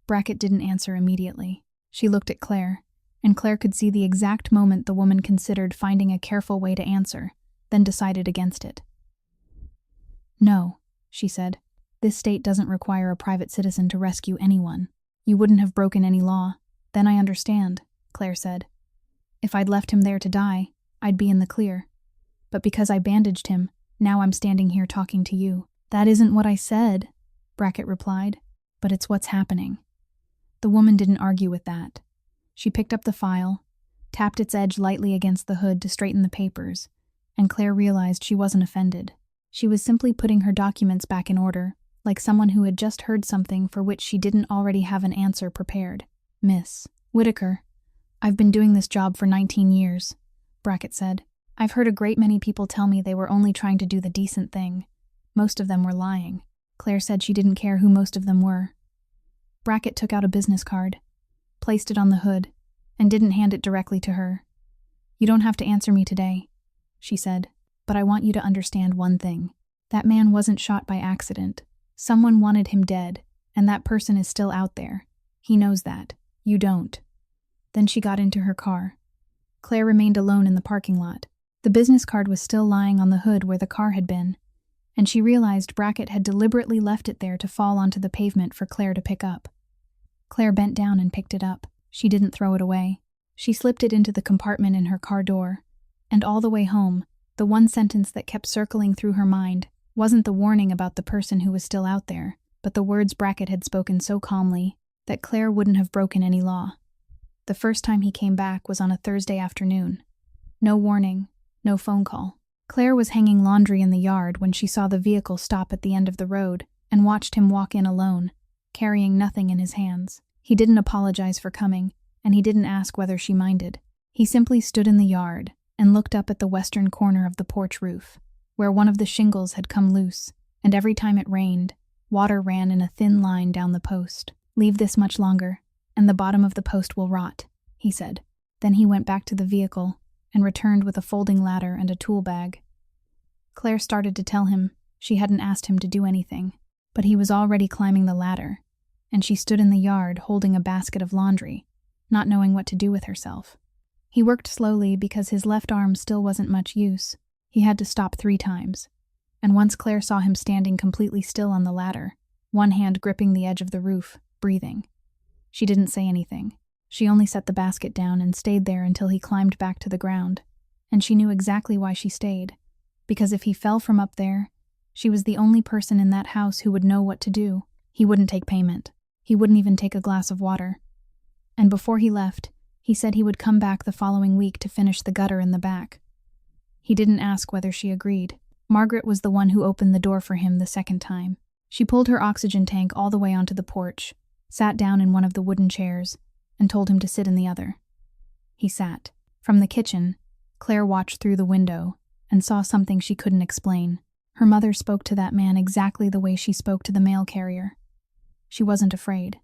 Brackett didn't answer immediately. She looked at Claire, and Claire could see the exact moment the woman considered finding a careful way to answer, then decided against it. "No," she said. "This state doesn't require a private citizen to rescue anyone. You wouldn't have broken any law." "Then I understand," Claire said. "If I'd left him there to die, I'd be in the clear. But because I bandaged him, now I'm standing here talking to you." "That isn't what I said," Brackett replied, "but it's what's happening." The woman didn't argue with that. She picked up the file, tapped its edge lightly against the hood to straighten the papers, and Claire realized she wasn't offended. She was simply putting her documents back in order, like someone who had just heard something for which she didn't already have an answer prepared. "Miss Whitaker, I've been doing this job for 19 years, Brackett said. I've heard a great many people tell me they were only trying to do the decent thing. Most of them were lying. Claire said she didn't care who most of them were. Brackett took out a business card, placed it on the hood, and didn't hand it directly to her. You don't have to answer me today, she said, but I want you to understand one thing. That man wasn't shot by accident. Someone wanted him dead, and that person is still out there. He knows that. You don't. Then she got into her car. Claire remained alone in the parking lot. The business card was still lying on the hood where the car had been, and she realized Brackett had deliberately left it there to fall onto the pavement for Claire to pick up. Claire bent down and picked it up. She didn't throw it away. She slipped it into the compartment in her car door, and all the way home, the one sentence that kept circling through her mind wasn't the warning about the person who was still out there, but the words Brackett had spoken so calmly that Claire wouldn't have broken any law. The first time he came back was on a Thursday afternoon. No warning, no phone call. Claire was hanging laundry in the yard when she saw the vehicle stop at the end of the road and watched him walk in alone, carrying nothing in his hands. He didn't apologize for coming, and he didn't ask whether she minded. He simply stood in the yard and looked up at the western corner of the porch roof, where one of the shingles had come loose, and every time it rained, water ran in a thin line down the post. Leave this much longer, and the bottom of the post will rot, he said. Then he went back to the vehicle and returned with a folding ladder and a tool bag. Claire started to tell him she hadn't asked him to do anything, but he was already climbing the ladder, and she stood in the yard holding a basket of laundry, not knowing what to do with herself. He worked slowly because his left arm still wasn't much use. He had to stop 3 times, and once Claire saw him standing completely still on the ladder, one hand gripping the edge of the roof, breathing. She didn't say anything. She only set the basket down and stayed there until he climbed back to the ground, and she knew exactly why she stayed, because if he fell from up there, she was the only person in that house who would know what to do. He wouldn't take payment. He wouldn't even take a glass of water. And before he left, he said he would come back the following week to finish the gutter in the back. He didn't ask whether she agreed. Margaret was the one who opened the door for him the second time. She pulled her oxygen tank all the way onto the porch, sat down in one of the wooden chairs, and told him to sit in the other. He sat. From the kitchen, Claire watched through the window and saw something she couldn't explain. Her mother spoke to that man exactly the way she spoke to the mail carrier. She wasn't afraid.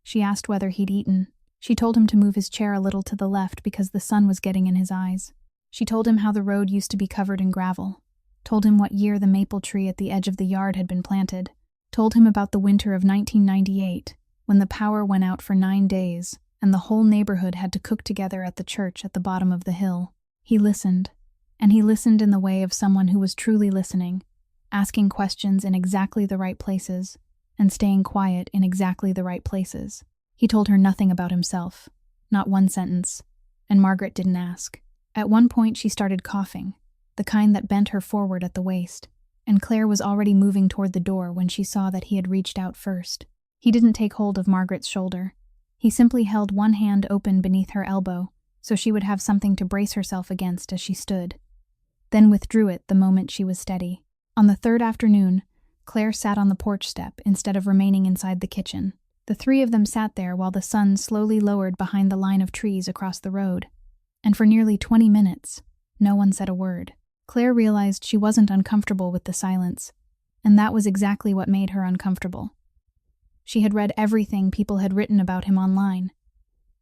She asked whether he'd eaten. She told him to move his chair a little to the left because the sun was getting in his eyes. She told him how the road used to be covered in gravel, told him what year the maple tree at the edge of the yard had been planted, told him about the winter of 1998, when the power went out for 9 days, and the whole neighborhood had to cook together at the church at the bottom of the hill. He listened, and he listened in the way of someone who was truly listening, asking questions in exactly the right places, and staying quiet in exactly the right places. He told her nothing about himself, not one sentence, and Margaret didn't ask. At one point she started coughing, the kind that bent her forward at the waist, and Claire was already moving toward the door when she saw that he had reached out first. He didn't take hold of Margaret's shoulder. He simply held one hand open beneath her elbow, so she would have something to brace herself against as she stood, then withdrew it the moment she was steady. On the 3rd afternoon, Claire sat on the porch step instead of remaining inside the kitchen. The 3 of them sat there while the sun slowly lowered behind the line of trees across the road, and for nearly 20 minutes, no one said a word. Claire realized she wasn't uncomfortable with the silence, and that was exactly what made her uncomfortable. She had read everything people had written about him online.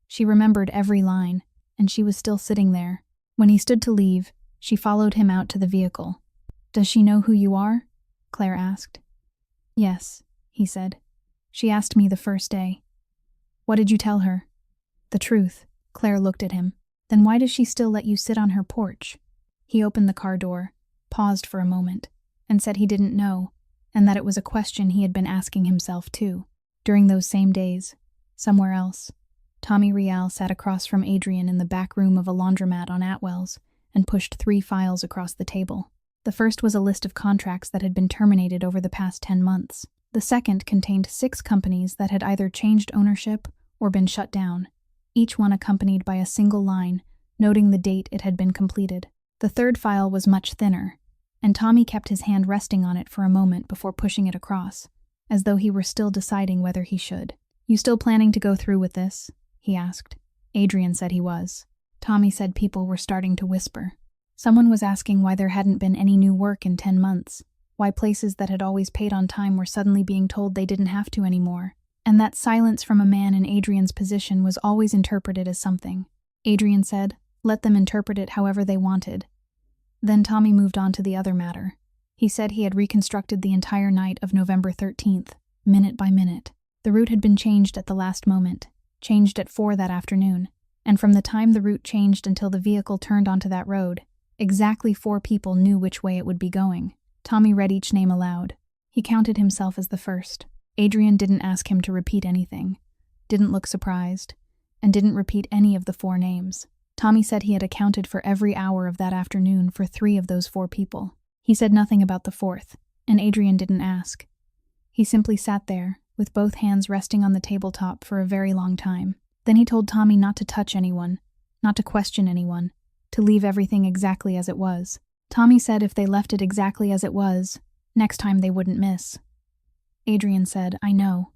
She remembered every line, and she was still sitting there. When he stood to leave, she followed him out to the vehicle. "Does she know who you are?" Claire asked. "Yes," he said. "She asked me the first day." "What did you tell her?" "The truth." Claire looked at him. "Then why does she still let you sit on her porch?" He opened the car door, paused for a moment, and said he didn't know, and that it was a question he had been asking himself too. During those same days, somewhere else, Tommy Rial sat across from Adrian in the back room of a laundromat on Atwell's and pushed 3 files across the table. The first was a list of contracts that had been terminated over the past 10 months. The second contained 6 companies that had either changed ownership or been shut down, each one accompanied by a single line noting the date it had been completed. The third file was much thinner, and Tommy kept his hand resting on it for a moment before pushing it across, as though he were still deciding whether he should. "You still planning to go through with this?" he asked. Adrian said he was. Tommy said people were starting to whisper. Someone was asking why there hadn't been any new work in 10 months, why places that had always paid on time were suddenly being told they didn't have to anymore, and that silence from a man in Adrian's position was always interpreted as something. Adrian said, let them interpret it however they wanted. Then Tommy moved on to the other matter. He said he had reconstructed the entire night of November 13th, minute by minute. The route had been changed at the last moment, changed at 4 that afternoon, and from the time the route changed until the vehicle turned onto that road, exactly 4 people knew which way it would be going. Tommy read each name aloud. He counted himself as the first. Adrian didn't ask him to repeat anything, didn't look surprised, and didn't repeat any of the 4 names. Tommy said he had accounted for every hour of that afternoon for 3 of those 4 people. He said nothing about the 4th, and Adrian didn't ask. He simply sat there, with both hands resting on the tabletop for a very long time. Then he told Tommy not to touch anyone, not to question anyone, to leave everything exactly as it was. Tommy said if they left it exactly as it was, next time they wouldn't miss. Adrian said, I know.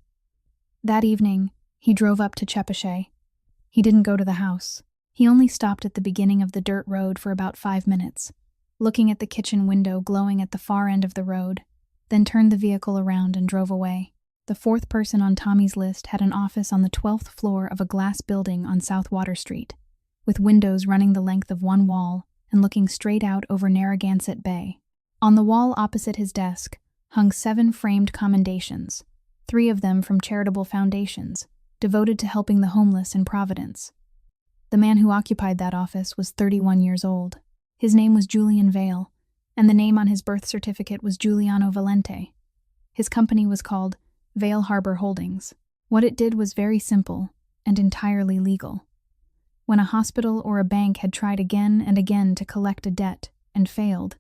That evening, he drove up to Chepachet. He didn't go to the house. He only stopped at the beginning of the dirt road for about 5 minutes, looking at the kitchen window glowing at the far end of the road, then turned the vehicle around and drove away. The 4th person on Tommy's list had an office on the 12th floor of a glass building on South Water Street, with windows running the length of one wall and looking straight out over Narragansett Bay. On the wall opposite his desk hung 7 framed commendations, 3 of them from charitable foundations, devoted to helping the homeless in Providence. The man who occupied that office was 31 years old. His name was Julian Vale, and the name on his birth certificate was Giuliano Valente. His company was called Vale Harbor Holdings. What it did was very simple and entirely legal. When a hospital or a bank had tried again and again to collect a debt and failed,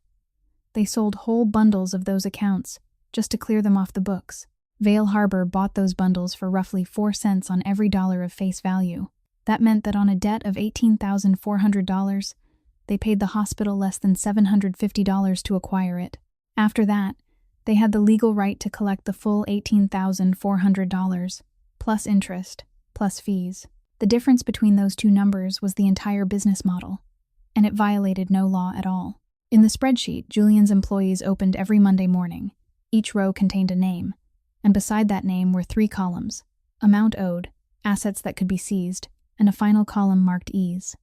they sold whole bundles of those accounts just to clear them off the books. Vale Harbor bought those bundles for roughly 4 cents on every dollar of face value. That meant that on a debt of $18,400, they paid the hospital less than $750 to acquire it. After that, they had the legal right to collect the full $18,400, plus interest, plus fees. The difference between those 2 numbers was the entire business model, and it violated no law at all. In the spreadsheet, Julian's employees opened every Monday morning. Each row contained a name, and beside that name were 3 columns: amount owed, assets that could be seized, and a final column marked ease.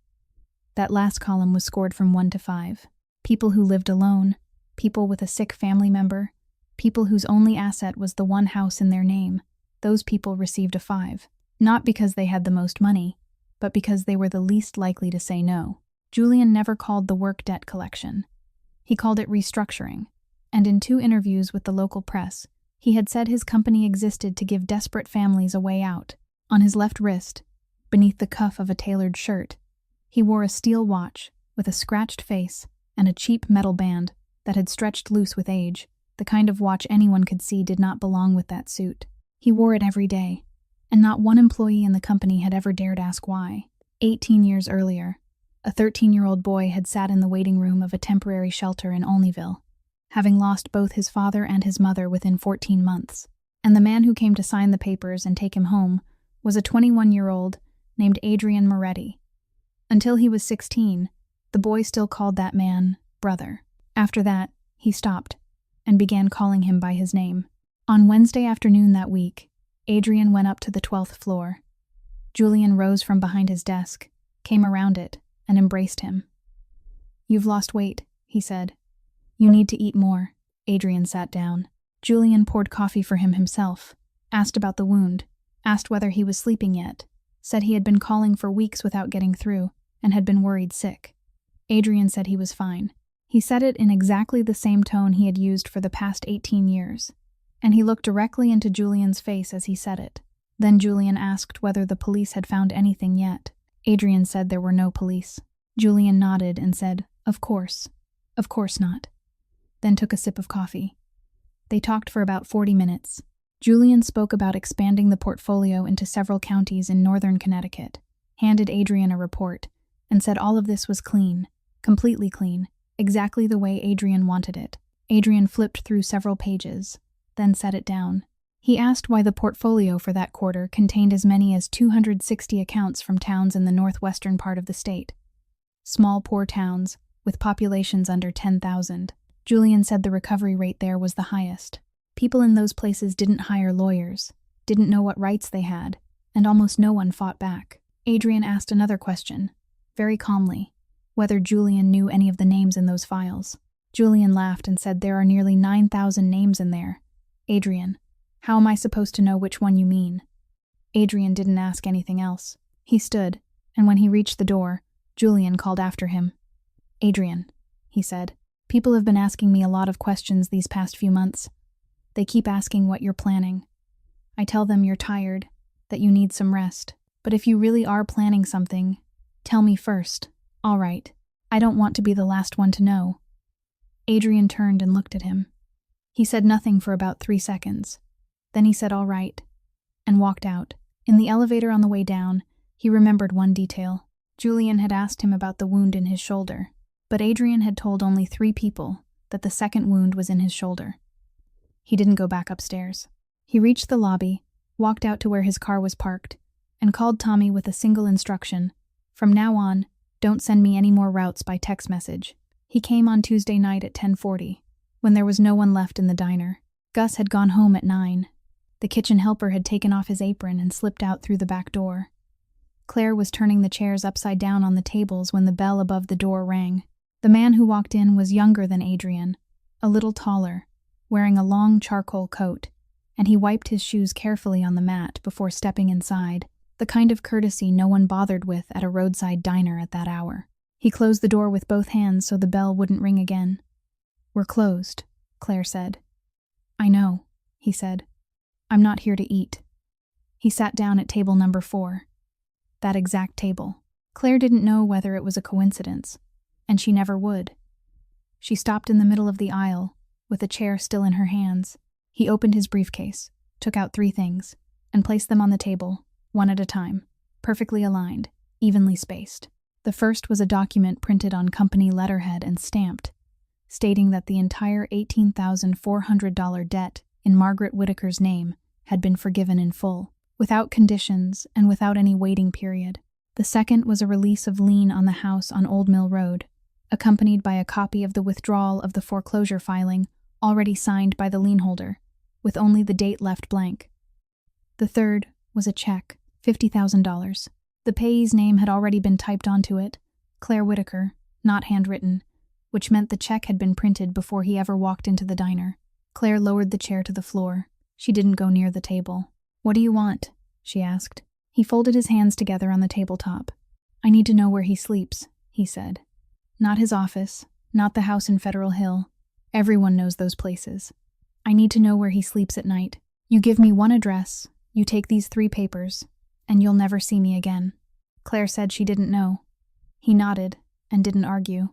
That last column was scored from 1 to 5. People who lived alone, people with a sick family member, people whose only asset was the one house in their name, those people received a 5. Not because they had the most money, but because they were the least likely to say no. Julian never called the work debt collection. He called it restructuring, and in 2 interviews with the local press, he had said his company existed to give desperate families a way out. On his left wrist, beneath the cuff of a tailored shirt, he wore a steel watch with a scratched face and a cheap metal band that had stretched loose with age. The kind of watch anyone could see did not belong with that suit. He wore it every day, and not one employee in the company had ever dared ask why. 18 years earlier, a 13-year-old boy had sat in the waiting room of a temporary shelter in Olneyville, having lost both his father and his mother within 14 months. And the man who came to sign the papers and take him home was a 21-year-old named Adrian Moretti. Until he was 16, the boy still called that man brother. After that, he stopped and began calling him by his name. On Wednesday afternoon that week, Adrian went up to the 12th floor. Julian rose from behind his desk, came around it, and embraced him. "You've lost weight," he said. "You need to eat more." Adrian sat down. Julian poured coffee for him himself, asked about the wound, asked whether he was sleeping yet, said he had been calling for weeks without getting through, and had been worried sick. Adrian said he was fine. He said it in exactly the same tone he had used for the past 18 years, and he looked directly into Julian's face as he said it. Then Julian asked whether the police had found anything yet. Adrian said there were no police. Julian nodded and said, Of course not," then took a sip of coffee. They talked for about 40 minutes. Julian spoke about expanding the portfolio into several counties in northern Connecticut, handed Adrian a report, and said all of this was clean, completely clean, exactly the way Adrian wanted it. Adrian flipped through several pages, then set it down. He asked why the portfolio for that quarter contained as many as 260 accounts from towns in the northwestern part of the state. Small, poor towns, with populations under 10,000. Julian said the recovery rate there was the highest. People in those places didn't hire lawyers, didn't know what rights they had, and almost no one fought back. Adrian asked another question, very calmly, whether Julian knew any of the names in those files. Julian laughed and said there are nearly 9,000 names in there. Adrian, how am I supposed to know which one you mean? Adrian didn't ask anything else. He stood, and when he reached the door, Julian called after him. Adrian, he said, people have been asking me a lot of questions these past few months. They keep asking what you're planning. I tell them you're tired, that you need some rest. But if you really are planning something, tell me first. All right. I don't want to be the last one to know. Adrian turned and looked at him. He said nothing for about 3 seconds. Then he said all right, and walked out. In the elevator on the way down, he remembered one detail. Julian had asked him about the wound in his shoulder, but Adrian had told only 3 people that the second wound was in his shoulder. He didn't go back upstairs. He reached the lobby, walked out to where his car was parked, and called Tommy with a single instruction. From now on, don't send me any more routes by text message. He came on Tuesday night at 10:40, when there was no one left in the diner. Gus had gone home at 9. The kitchen helper had taken off his apron and slipped out through the back door. Claire was turning the chairs upside down on the tables when the bell above the door rang. The man who walked in was younger than Adrian, a little taller, wearing a long charcoal coat, and he wiped his shoes carefully on the mat before stepping inside, the kind of courtesy no one bothered with at a roadside diner at that hour. He closed the door with both hands so the bell wouldn't ring again. We're closed, Claire said. I know, he said. I'm not here to eat. He sat down at table number 4. That exact table. Claire didn't know whether it was a coincidence, and she never would. She stopped in the middle of the aisle, with a chair still in her hands. He opened his briefcase, took out 3 things, and placed them on the table, one at a time, perfectly aligned, evenly spaced. The first was a document printed on company letterhead and stamped, stating that the entire $18,400 debt in Margaret Whitaker's name had been forgiven in full, without conditions and without any waiting period. The second was a release of lien on the house on Old Mill Road, accompanied by a copy of the withdrawal of the foreclosure filing already signed by the lien holder, with only the date left blank. The third was a check, $50,000. The payee's name had already been typed onto it, Claire Whitaker, not handwritten, which meant the check had been printed before he ever walked into the diner. Claire lowered the chair to the floor. She didn't go near the table. What do you want? She asked. He folded his hands together on the tabletop. I need to know where he sleeps, he said. Not his office, not the house in Federal Hill. Everyone knows those places. I need to know where he sleeps at night. You give me one address, you take these 3 papers, and you'll never see me again. Claire said she didn't know. He nodded and didn't argue.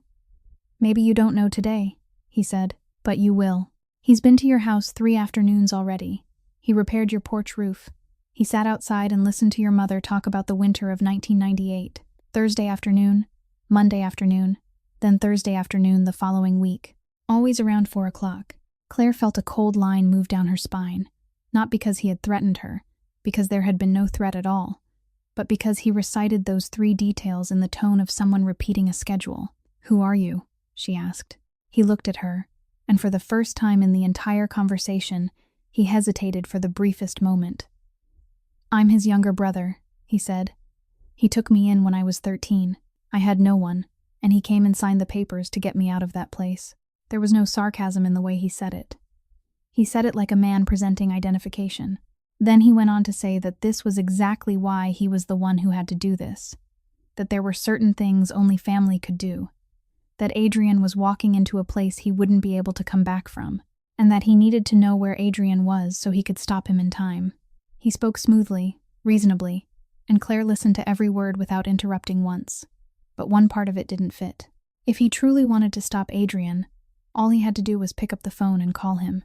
Maybe you don't know today, he said, but you will. He's been to your house 3 afternoons already. He repaired your porch roof. He sat outside and listened to your mother talk about the winter of 1998. Thursday afternoon, Monday afternoon, then Thursday afternoon the following week. Always around 4 o'clock. Claire felt a cold line move down her spine, not because he had threatened her, because there had been no threat at all, but because he recited those 3 details in the tone of someone repeating a schedule. Who are you? She asked. He looked at her, and for the first time in the entire conversation, he hesitated for the briefest moment. I'm his younger brother, he said. He took me in when I was 13. I had no one, and he came and signed the papers to get me out of that place. There was no sarcasm in the way he said it. He said it like a man presenting identification. Then he went on to say that this was exactly why he was the one who had to do this, that there were certain things only family could do, that Adrian was walking into a place he wouldn't be able to come back from, and that he needed to know where Adrian was so he could stop him in time. He spoke smoothly, reasonably, and Claire listened to every word without interrupting once. But one part of it didn't fit. If he truly wanted to stop Adrian, all he had to do was pick up the phone and call him.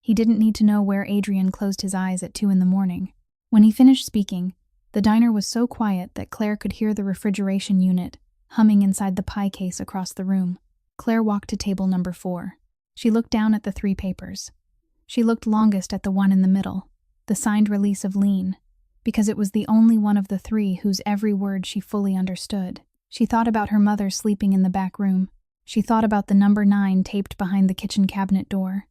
He didn't need to know where Adrian closed his eyes at 2 a.m. When he finished speaking, the diner was so quiet that Claire could hear the refrigeration unit humming inside the pie case across the room. Claire walked to table number 4. She looked down at the 3 papers. She looked longest at the one in the middle, the signed release of lien, because it was the only one of the 3 whose every word she fully understood. She thought about her mother sleeping in the back room, She thought about the number 9 taped behind the kitchen cabinet door.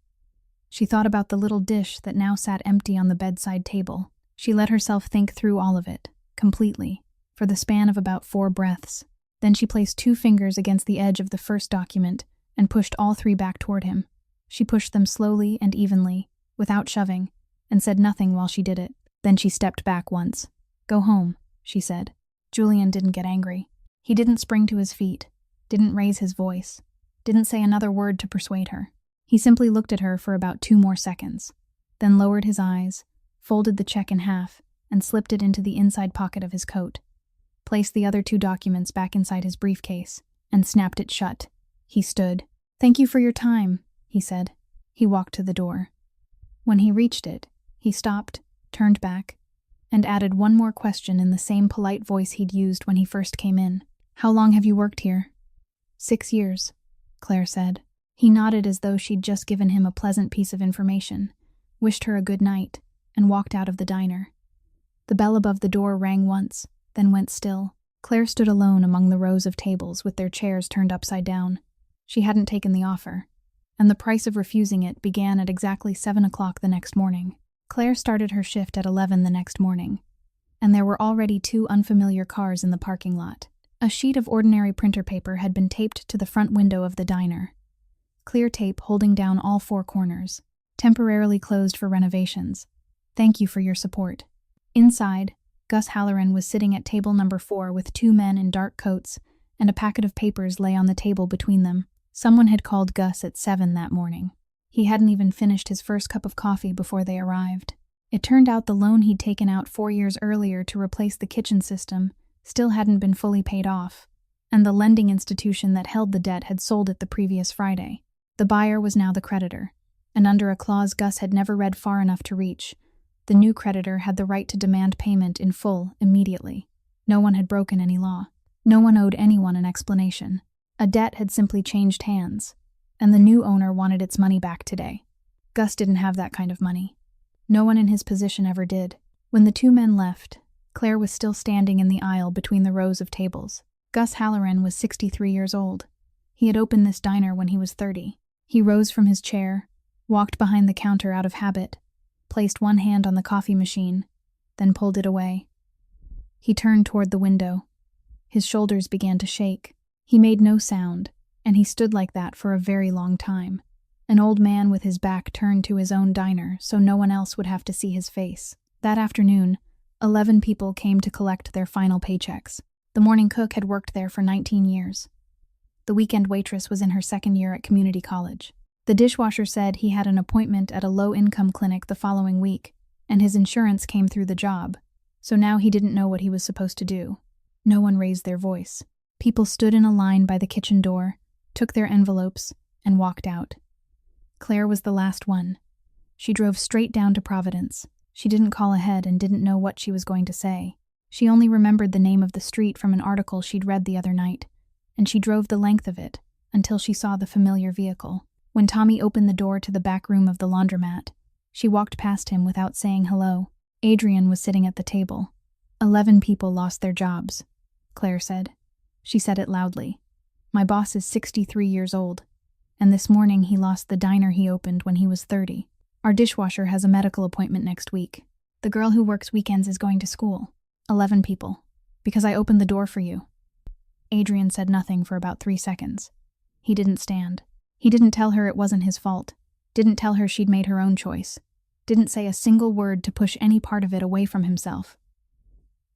She thought about the little dish that now sat empty on the bedside table. She let herself think through all of it, completely, for the span of about 4 breaths. Then she placed 2 fingers against the edge of the first document and pushed all 3 back toward him. She pushed them slowly and evenly, without shoving, and said nothing while she did it. Then she stepped back once. "Go home," she said. Julian didn't get angry. He didn't spring to his feet, didn't raise his voice, didn't say another word to persuade her. He simply looked at her for about 2 more seconds, then lowered his eyes, folded the check in half, and slipped it into the inside pocket of his coat, placed the other 2 documents back inside his briefcase, and snapped it shut. He stood. "Thank you for your time," he said. He walked to the door. When he reached it, he stopped, turned back, and added one more question in the same polite voice he'd used when he first came in. "How long have you worked here?" 6 years, Claire said. He nodded as though she'd just given him a pleasant piece of information, wished her a good night, and walked out of the diner. The bell above the door rang once, then went still. Claire stood alone among the rows of tables with their chairs turned upside down. She hadn't taken the offer, and the price of refusing it began at exactly 7 o'clock the next morning. Claire started her shift at 11 the next morning, and there were already 2 unfamiliar cars in the parking lot. A sheet of ordinary printer paper had been taped to the front window of the diner. Clear tape holding down all 4 corners. Temporarily closed for renovations. Thank you for your support. Inside, Gus Halloran was sitting at table number 4 with 2 men in dark coats, and a packet of papers lay on the table between them. Someone had called Gus at 7 that morning. He hadn't even finished his first cup of coffee before they arrived. It turned out the loan he'd taken out 4 years earlier to replace the kitchen system still hadn't been fully paid off, and the lending institution that held the debt had sold it the previous Friday. The buyer was now the creditor, and under a clause Gus had never read far enough to reach, the new creditor had the right to demand payment in full immediately. No one had broken any law. No one owed anyone an explanation. A debt had simply changed hands, and the new owner wanted its money back today. Gus didn't have that kind of money. No one in his position ever did. When the 2 men left, Claire was still standing in the aisle between the rows of tables. Gus Halloran was 63 years old. He had opened this diner when he was 30. He rose from his chair, walked behind the counter out of habit, placed one hand on the coffee machine, then pulled it away. He turned toward the window. His shoulders began to shake. He made no sound, and he stood like that for a very long time, an old man with his back turned to his own diner so no one else would have to see his face. That afternoon, 11 people came to collect their final paychecks. The morning cook had worked there for 19 years. The weekend waitress was in her 2nd year at community college. The dishwasher said he had an appointment at a low-income clinic the following week, and his insurance came through the job, so now he didn't know what he was supposed to do. No one raised their voice. People stood in a line by the kitchen door, took their envelopes, and walked out. Claire was the last one. She drove straight down to Providence. She didn't call ahead and didn't know what she was going to say. She only remembered the name of the street from an article she'd read the other night, and she drove the length of it until she saw the familiar vehicle. When Tommy opened the door to the back room of the laundromat, she walked past him without saying hello. Adrian was sitting at the table. 11 people lost their jobs, Claire said. She said it loudly. My boss is 63 years old, and this morning he lost the diner he opened when he was 30. Our dishwasher has a medical appointment next week. The girl who works weekends is going to school. 11 people. Because I opened the door for you. Adrian said nothing for about 3 seconds. He didn't stand. He didn't tell her it wasn't his fault. Didn't tell her she'd made her own choice. Didn't say a single word to push any part of it away from himself.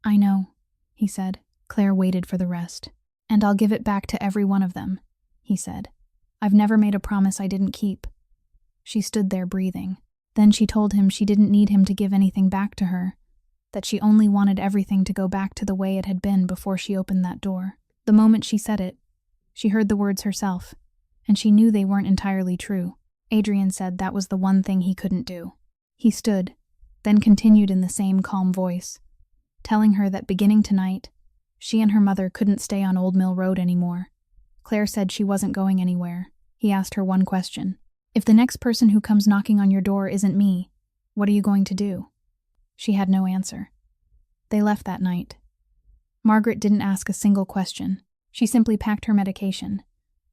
I know, he said. Claire waited for the rest. And I'll give it back to every one of them, he said. I've never made a promise I didn't keep. She stood there breathing. Then she told him she didn't need him to give anything back to her, that she only wanted everything to go back to the way it had been before she opened that door. The moment she said it, she heard the words herself, and she knew they weren't entirely true. Adrian said that was the one thing he couldn't do. He stood, then continued in the same calm voice, telling her that beginning tonight, she and her mother couldn't stay on Old Mill Road anymore. Claire said she wasn't going anywhere. He asked her one question. If the next person who comes knocking on your door isn't me, what are you going to do? She had no answer. They left that night. Margaret didn't ask a single question. She simply packed her medication,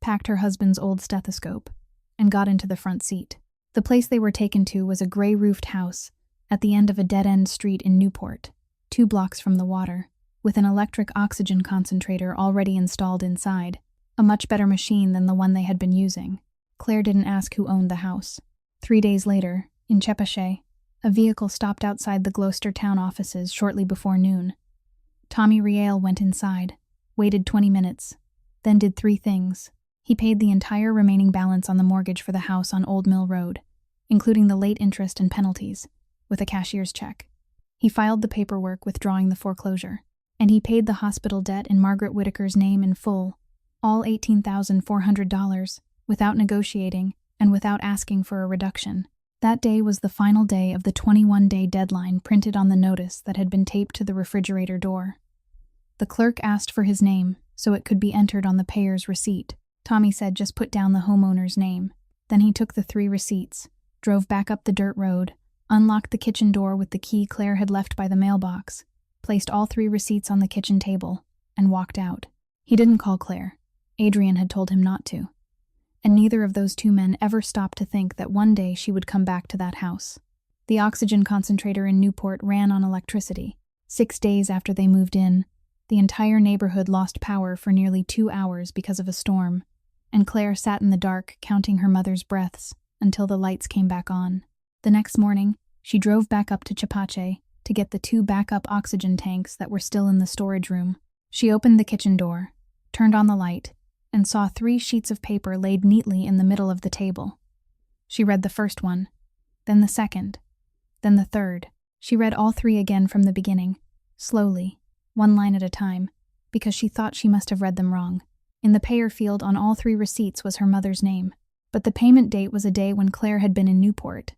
packed her husband's old stethoscope, and got into the front seat. The place they were taken to was a gray-roofed house at the end of a dead-end street in Newport, 2 blocks from the water, with an electric oxygen concentrator already installed inside, a much better machine than the one they had been using. Claire didn't ask who owned the house. 3 days later, in Chepache, a vehicle stopped outside the Gloucester town offices shortly before noon. Tommy Riel went inside, waited 20 minutes, then did 3 things. He paid the entire remaining balance on the mortgage for the house on Old Mill Road, including the late interest and penalties, with a cashier's check. He filed the paperwork withdrawing the foreclosure, and he paid the hospital debt in Margaret Whitaker's name in full, all $18,400, without negotiating and without asking for a reduction. That day was the final day of the 21-day deadline printed on the notice that had been taped to the refrigerator door. The clerk asked for his name so it could be entered on the payer's receipt. Tommy said just put down the homeowner's name. Then he took the 3 receipts, drove back up the dirt road, unlocked the kitchen door with the key Claire had left by the mailbox, placed all 3 receipts on the kitchen table, and walked out. He didn't call Claire. Adrian had told him not to. And neither of those 2 men ever stopped to think that one day she would come back to that house. The oxygen concentrator in Newport ran on electricity. 6 days after they moved in, the entire neighborhood lost power for nearly 2 hours because of a storm, and Claire sat in the dark counting her mother's breaths until the lights came back on. The next morning, she drove back up to Chepache to get the 2 backup oxygen tanks that were still in the storage room. She opened the kitchen door, turned on the light, and saw 3 sheets of paper laid neatly in the middle of the table. She read the first one, then the second, then the third. She read all 3 again from the beginning, slowly, 1 line at a time, because she thought she must have read them wrong. In the payer field on all 3 receipts was her mother's name, but the payment date was a day when Claire had been in Newport,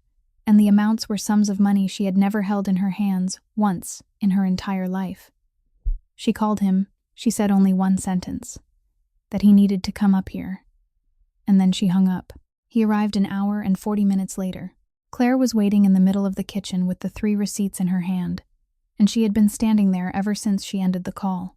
and the amounts were sums of money she had never held in her hands once in her entire life. She called him. She said only 1 sentence, that he needed to come up here, and then she hung up. He arrived an hour and 40 minutes later. Claire was waiting in the middle of the kitchen with the 3 receipts in her hand, and she had been standing there ever since she ended the call.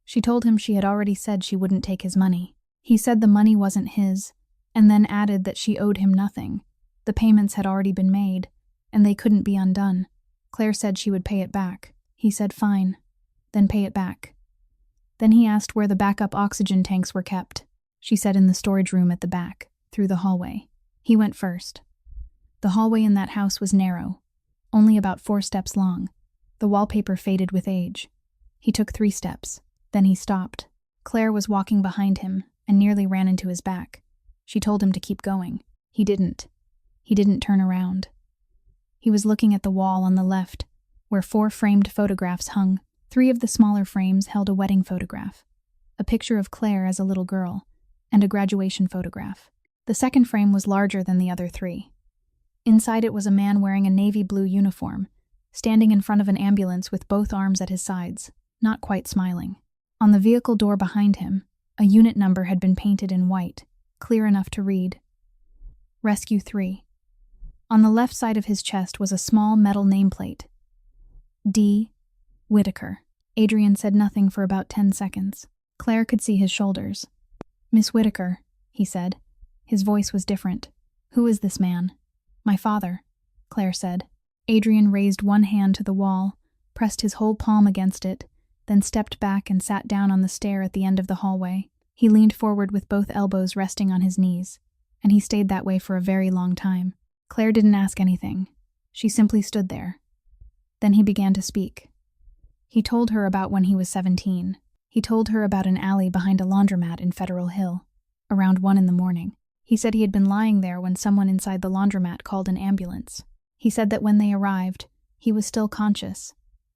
She told him she had already said she wouldn't take his money. He said the money wasn't his, and then added that she owed him nothing. The payments had already been made, and they couldn't be undone. Claire said she would pay it back. He said fine, then pay it back. Then he asked where the backup oxygen tanks were kept. She said in the storage room at the back, through the hallway. He went first. The hallway in that house was narrow, only about 4 steps long. The wallpaper faded with age. He took 3 steps. Then he stopped. Claire was walking behind him and nearly ran into his back. She told him to keep going. He didn't. He didn't turn around. He was looking at the wall on the left, where 4 framed photographs hung. 3 of the smaller frames held a wedding photograph, a picture of Claire as a little girl, and a graduation photograph. The second frame was larger than the other 3. Inside it was a man wearing a navy blue uniform, standing in front of an ambulance with both arms at his sides, not quite smiling. On the vehicle door behind him, a unit number had been painted in white, clear enough to read, Rescue 3. On the left side of his chest was a small metal nameplate, D. Whitaker. Adrian said nothing for about 10 seconds. Claire could see his shoulders. Miss Whitaker, he said. His voice was different. Who is this man? My father, Claire said. Adrian raised one hand to the wall, pressed his whole palm against it, then stepped back and sat down on the stair at the end of the hallway. He leaned forward with both elbows resting on his knees, and he stayed that way for a very long time. Claire didn't ask anything. She simply stood there. Then he began to speak. He told her about when he was 17. He told her about an alley behind a laundromat in Federal Hill, around 1 in the morning. He said he had been lying there when someone inside the laundromat called an ambulance. He said that when they arrived, he was still conscious,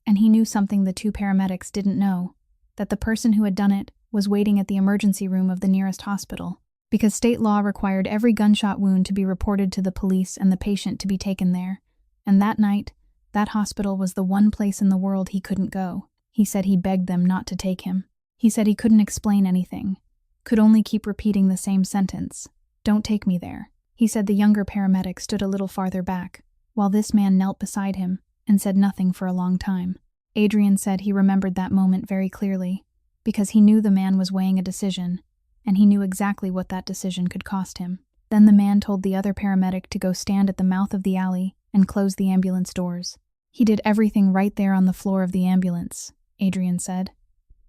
and he knew something the 2 paramedics didn't know, that the person who had done it was waiting at the emergency room of the nearest hospital, because state law required every gunshot wound to be reported to the police and the patient to be taken there, and that night, that hospital was the one place in the world he couldn't go. He said he begged them not to take him. He said he couldn't explain anything, could only keep repeating the same sentence, "Don't take me there." He said the younger paramedic stood a little farther back, while this man knelt beside him and said nothing for a long time. Adrian said he remembered that moment very clearly, because he knew the man was weighing a decision, and he knew exactly what that decision could cost him. Then the man told the other paramedic to go stand at the mouth of the alley and close the ambulance doors. He did everything right there on the floor of the ambulance, Adrian said.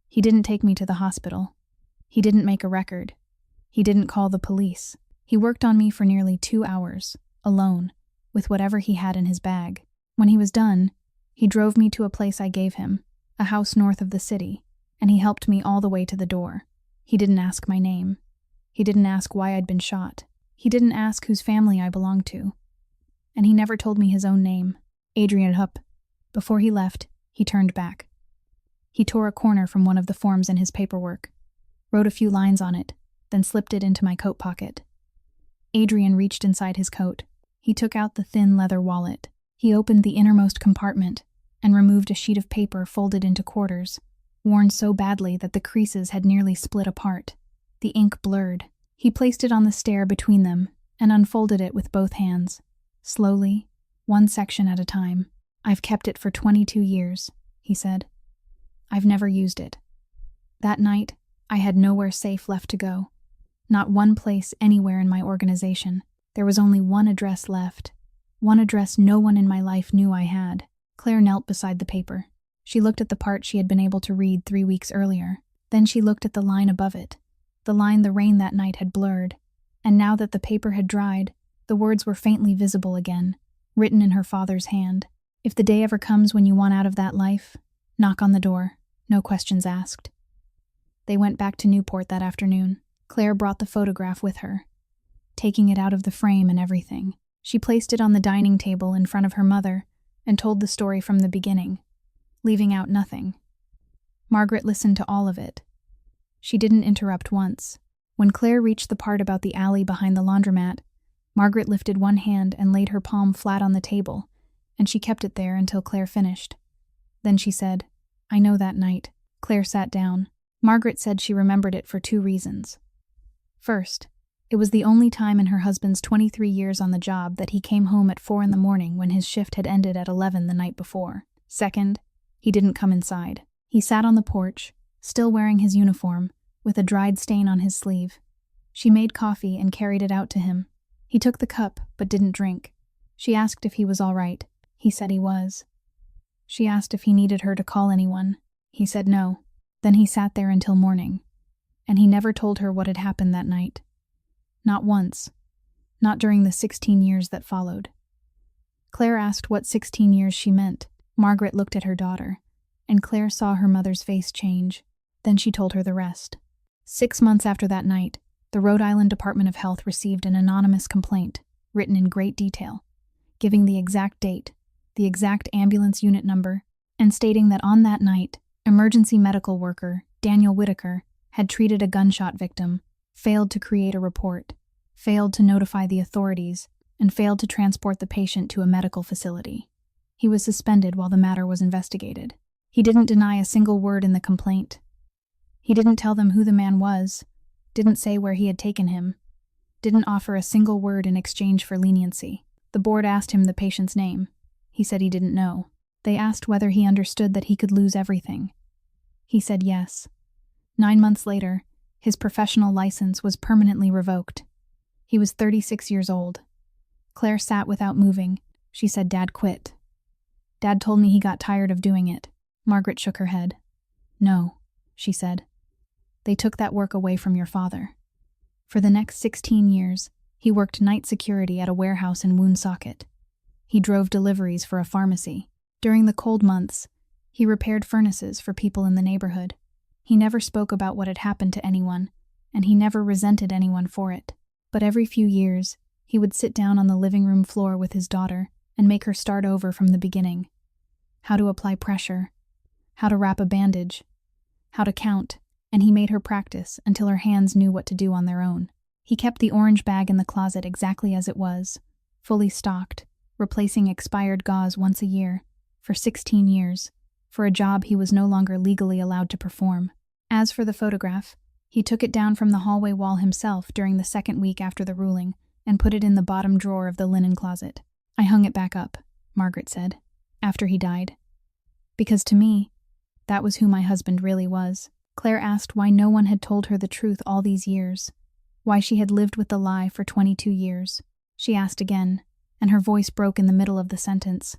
He didn't take me to the hospital. He didn't make a record. He didn't call the police. He worked on me for nearly 2 hours, alone, with whatever he had in his bag. When he was done, he drove me to a place I gave him, a house north of the city, and he helped me all the way to the door. He didn't ask my name. He didn't ask why I'd been shot. He didn't ask whose family I belonged to. And he never told me his own name. Adrian Hupp. Before he left, he turned back. He tore a corner from one of the forms in his paperwork, wrote a few lines on it, then slipped it into my coat pocket. Adrian reached inside his coat. He took out the thin leather wallet. He opened the innermost compartment and removed a sheet of paper folded into quarters, worn so badly that the creases had nearly split apart. The ink blurred. He placed it on the stair between them and unfolded it with both hands, slowly, one section at a time. "I've kept it for 22 years, he said. "I've never used it. That night, I had nowhere safe left to go. Not one place anywhere in my organization. There was only one address left. One address no one in my life knew I had." Claire knelt beside the paper. She looked at the part she had been able to read 3 weeks earlier. Then she looked at the line above it, the line the rain that night had blurred. And now that the paper had dried, the words were faintly visible again, written in her father's hand. "If the day ever comes when you want out of that life, knock on the door, no questions asked." They went back to Newport that afternoon. Claire brought the photograph with her, taking it out of the frame and everything. She placed it on the dining table in front of her mother and told the story from the beginning, leaving out nothing. Margaret listened to all of it. She didn't interrupt once. When Claire reached the part about the alley behind the laundromat, Margaret lifted one hand and laid her palm flat on the table, and she kept it there until Claire finished. Then she said, "I know that night." Claire sat down. Margaret said she remembered it for 2 reasons. First, it was the only time in her husband's 23 years on the job that he came home at 4 in the morning when his shift had ended at 11 the night before. Second, he didn't come inside. He sat on the porch, still wearing his uniform, with a dried stain on his sleeve. She made coffee and carried it out to him. He took the cup, but didn't drink. She asked if he was all right. He said he was. She asked if he needed her to call anyone. He said no. Then he sat there until morning. And he never told her what had happened that night. Not once. Not during the 16 years that followed. Claire asked what 16 years she meant. Margaret looked at her daughter, and Claire saw her mother's face change. Then she told her the rest. 6 months after that night, the Rhode Island Department of Health received an anonymous complaint, written in great detail, giving the exact date, the exact ambulance unit number, and stating that on that night, emergency medical worker Daniel Whitaker had treated a gunshot victim, failed to create a report, failed to notify the authorities, and failed to transport the patient to a medical facility. He was suspended while the matter was investigated. He didn't deny a single word in the complaint. He didn't tell them who the man was, didn't say where he had taken him, didn't offer a single word in exchange for leniency. The board asked him the patient's name. He said he didn't know. They asked whether he understood that he could lose everything. He said yes. 9 months later, his professional license was permanently revoked. He was 36 years old. Claire sat without moving. She said Dad quit. Dad told me he got tired of doing it. Margaret shook her head. "No," she said. "They took that work away from your father." For the next 16 years, he worked night security at a warehouse in Woonsocket. He drove deliveries for a pharmacy. During the cold months, he repaired furnaces for people in the neighborhood. He never spoke about what had happened to anyone, and he never resented anyone for it. But every few years, he would sit down on the living room floor with his daughter and make her start over from the beginning. How to apply pressure, how to wrap a bandage, how to count, and he made her practice until her hands knew what to do on their own. He kept the orange bag in the closet exactly as it was, fully stocked, replacing expired gauze once a year, for 16 years, for a job he was no longer legally allowed to perform. As for the photograph, he took it down from the hallway wall himself during the 2nd week after the ruling and put it in the bottom drawer of the linen closet. "I hung it back up," Margaret said, "after he died. Because to me, that was who my husband really was." Claire asked why no one had told her the truth all these years, why she had lived with the lie for 22 years. She asked again, and her voice broke in the middle of the sentence.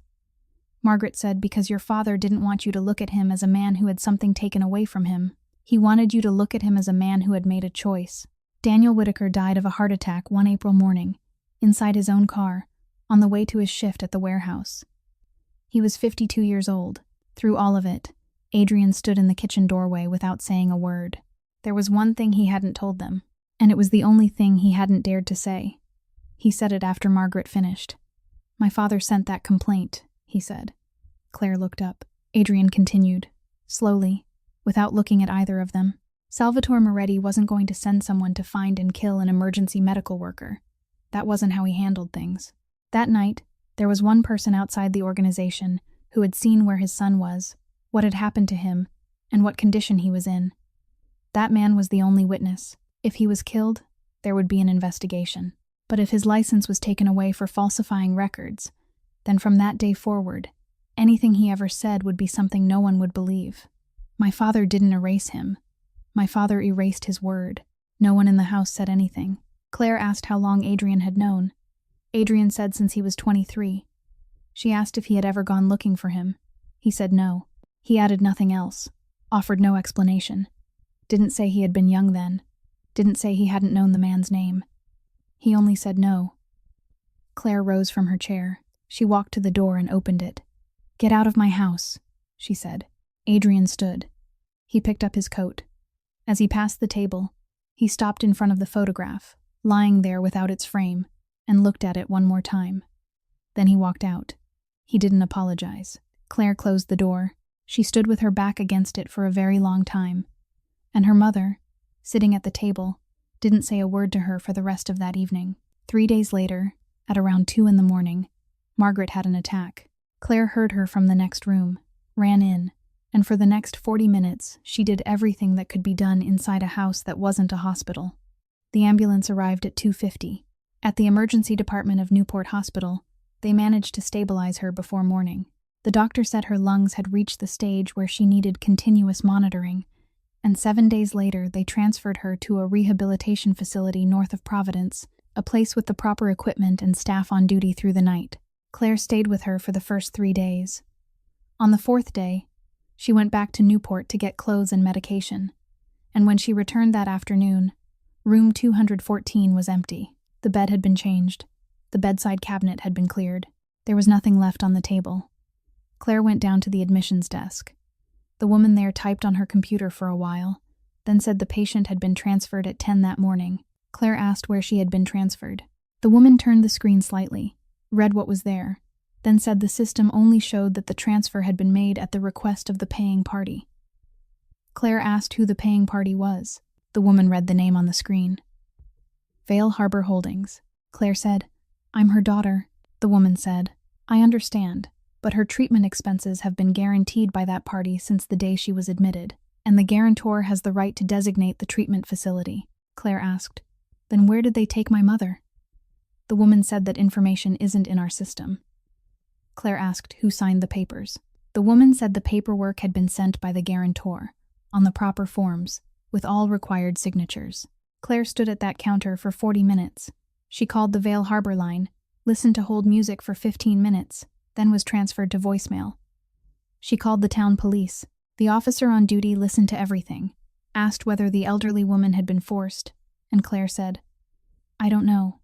Margaret said, because your father didn't want you to look at him as a man who had something taken away from him. He wanted you to look at him as a man who had made a choice. Daniel Whitaker died of a heart attack one April morning, inside his own car, on the way to his shift at the warehouse. He was 52 years old. Through all of it, Adrian stood in the kitchen doorway without saying a word. There was one thing he hadn't told them, and it was the only thing he hadn't dared to say. He said it after Margaret finished. My father sent that complaint, he said. Claire looked up. Adrian continued, slowly, without looking at either of them. Salvatore Moretti wasn't going to send someone to find and kill an emergency medical worker. That wasn't how he handled things. That night, there was one person outside the organization who had seen where his son was, what had happened to him, and what condition he was in. That man was the only witness. If he was killed, there would be an investigation. But if his license was taken away for falsifying records, then from that day forward, anything he ever said would be something no one would believe. My father didn't erase him. My father erased his word. No one in the house said anything. Claire asked how long Adrian had known. Adrian said since he was 23. She asked if he had ever gone looking for him. He said no. He added nothing else, offered no explanation. Didn't say he had been young then. Didn't say he hadn't known the man's name. He only said no. Claire rose from her chair. She walked to the door and opened it. Get out of my house, she said. Adrian stood. He picked up his coat. As he passed the table, he stopped in front of the photograph, lying there without its frame, and looked at it one more time. Then he walked out. He didn't apologize. Claire closed the door. She stood with her back against it for a very long time. And her mother, sitting at the table, didn't say a word to her for the rest of that evening. 3 days later, at around 2 a.m, Margaret had an attack. Claire heard her from the next room, ran in, and for the next 40 minutes, she did everything that could be done inside a house that wasn't a hospital. The ambulance arrived at 2:50. At the emergency department of Newport Hospital, they managed to stabilize her before morning. The doctor said her lungs had reached the stage where she needed continuous monitoring, and 7 days later they transferred her to a rehabilitation facility north of Providence, a place with the proper equipment and staff on duty through the night. Claire stayed with her for the first 3 days. On the 4th day, she went back to Newport to get clothes and medication, and when she returned that afternoon, room 214 was empty. The bed had been changed. The bedside cabinet had been cleared. There was nothing left on the table. Claire went down to the admissions desk. The woman there typed on her computer for a while, then said the patient had been transferred at 10 that morning. Claire asked where she had been transferred. The woman turned the screen slightly, read what was there, then said the system only showed that the transfer had been made at the request of the paying party. Claire asked who the paying party was. The woman read the name on the screen. Vale Harbor Holdings. Claire said, I'm her daughter. The woman said, I understand, but her treatment expenses have been guaranteed by that party since the day she was admitted, and the guarantor has the right to designate the treatment facility. Claire asked, then where did they take my mother? The woman said that information isn't in our system. Claire asked who signed the papers. The woman said the paperwork had been sent by the guarantor, on the proper forms, with all required signatures. Claire stood at that counter for 40 minutes. She called the Vale Harbor line, listened to hold music for 15 minutes, then was transferred to voicemail. She called the town police. The officer on duty listened to everything, asked whether the elderly woman had been forced, and Claire said, I don't know.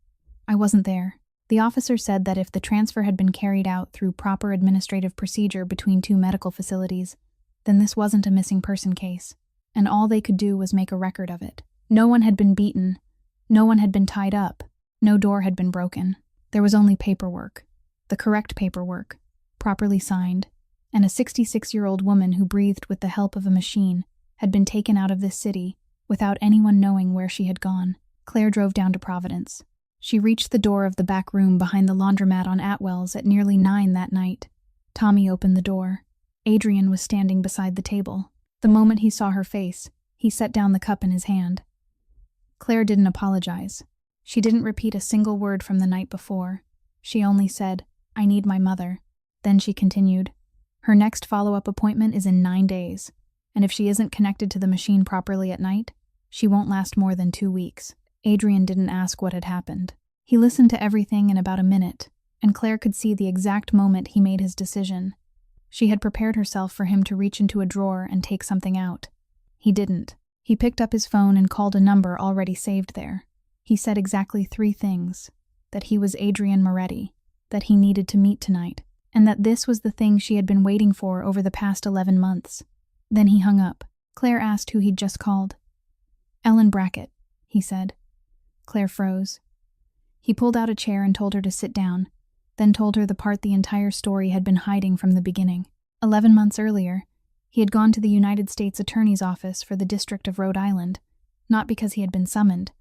I wasn't there. The officer said that if the transfer had been carried out through proper administrative procedure between 2 medical facilities, then this wasn't a missing person case, and all they could do was make a record of it. No one had been beaten. No one had been tied up. No door had been broken. There was only paperwork, the correct paperwork, properly signed, and a 66-year-old woman who breathed with the help of a machine had been taken out of this city without anyone knowing where she had gone. Claire drove down to Providence. She reached the door of the back room behind the laundromat on Atwell's at nearly 9 that night. Tommy opened the door. Adrian was standing beside the table. The moment he saw her face, he set down the cup in his hand. Claire didn't apologize. She didn't repeat a single word from the night before. She only said, I need my mother. Then she continued, her next follow-up appointment is in 9 days, And if she isn't connected to the machine properly at night, she won't last more than 2 weeks. Adrian didn't ask what had happened. He listened to everything in about a minute, and Claire could see the exact moment he made his decision. She had prepared herself for him to reach into a drawer and take something out. He didn't. He picked up his phone and called a number already saved there. He said exactly 3 things: that he was Adrian Moretti, that he needed to meet tonight, and that this was the thing she had been waiting for over the past 11 months. Then he hung up. Claire asked who he'd just called. "Ellen Brackett," he said. Claire froze. He pulled out a chair and told her to sit down, then told her the part the entire story had been hiding from the beginning. 11 months earlier, he had gone to the United States Attorney's Office for the District of Rhode Island, not because he had been summoned,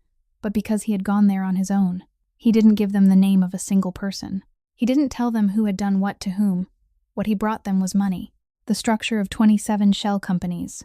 but because he had gone there on his own. He didn't give them the name of a single person. He didn't tell them who had done what to whom. What he brought them was money, the structure of 27 shell companies,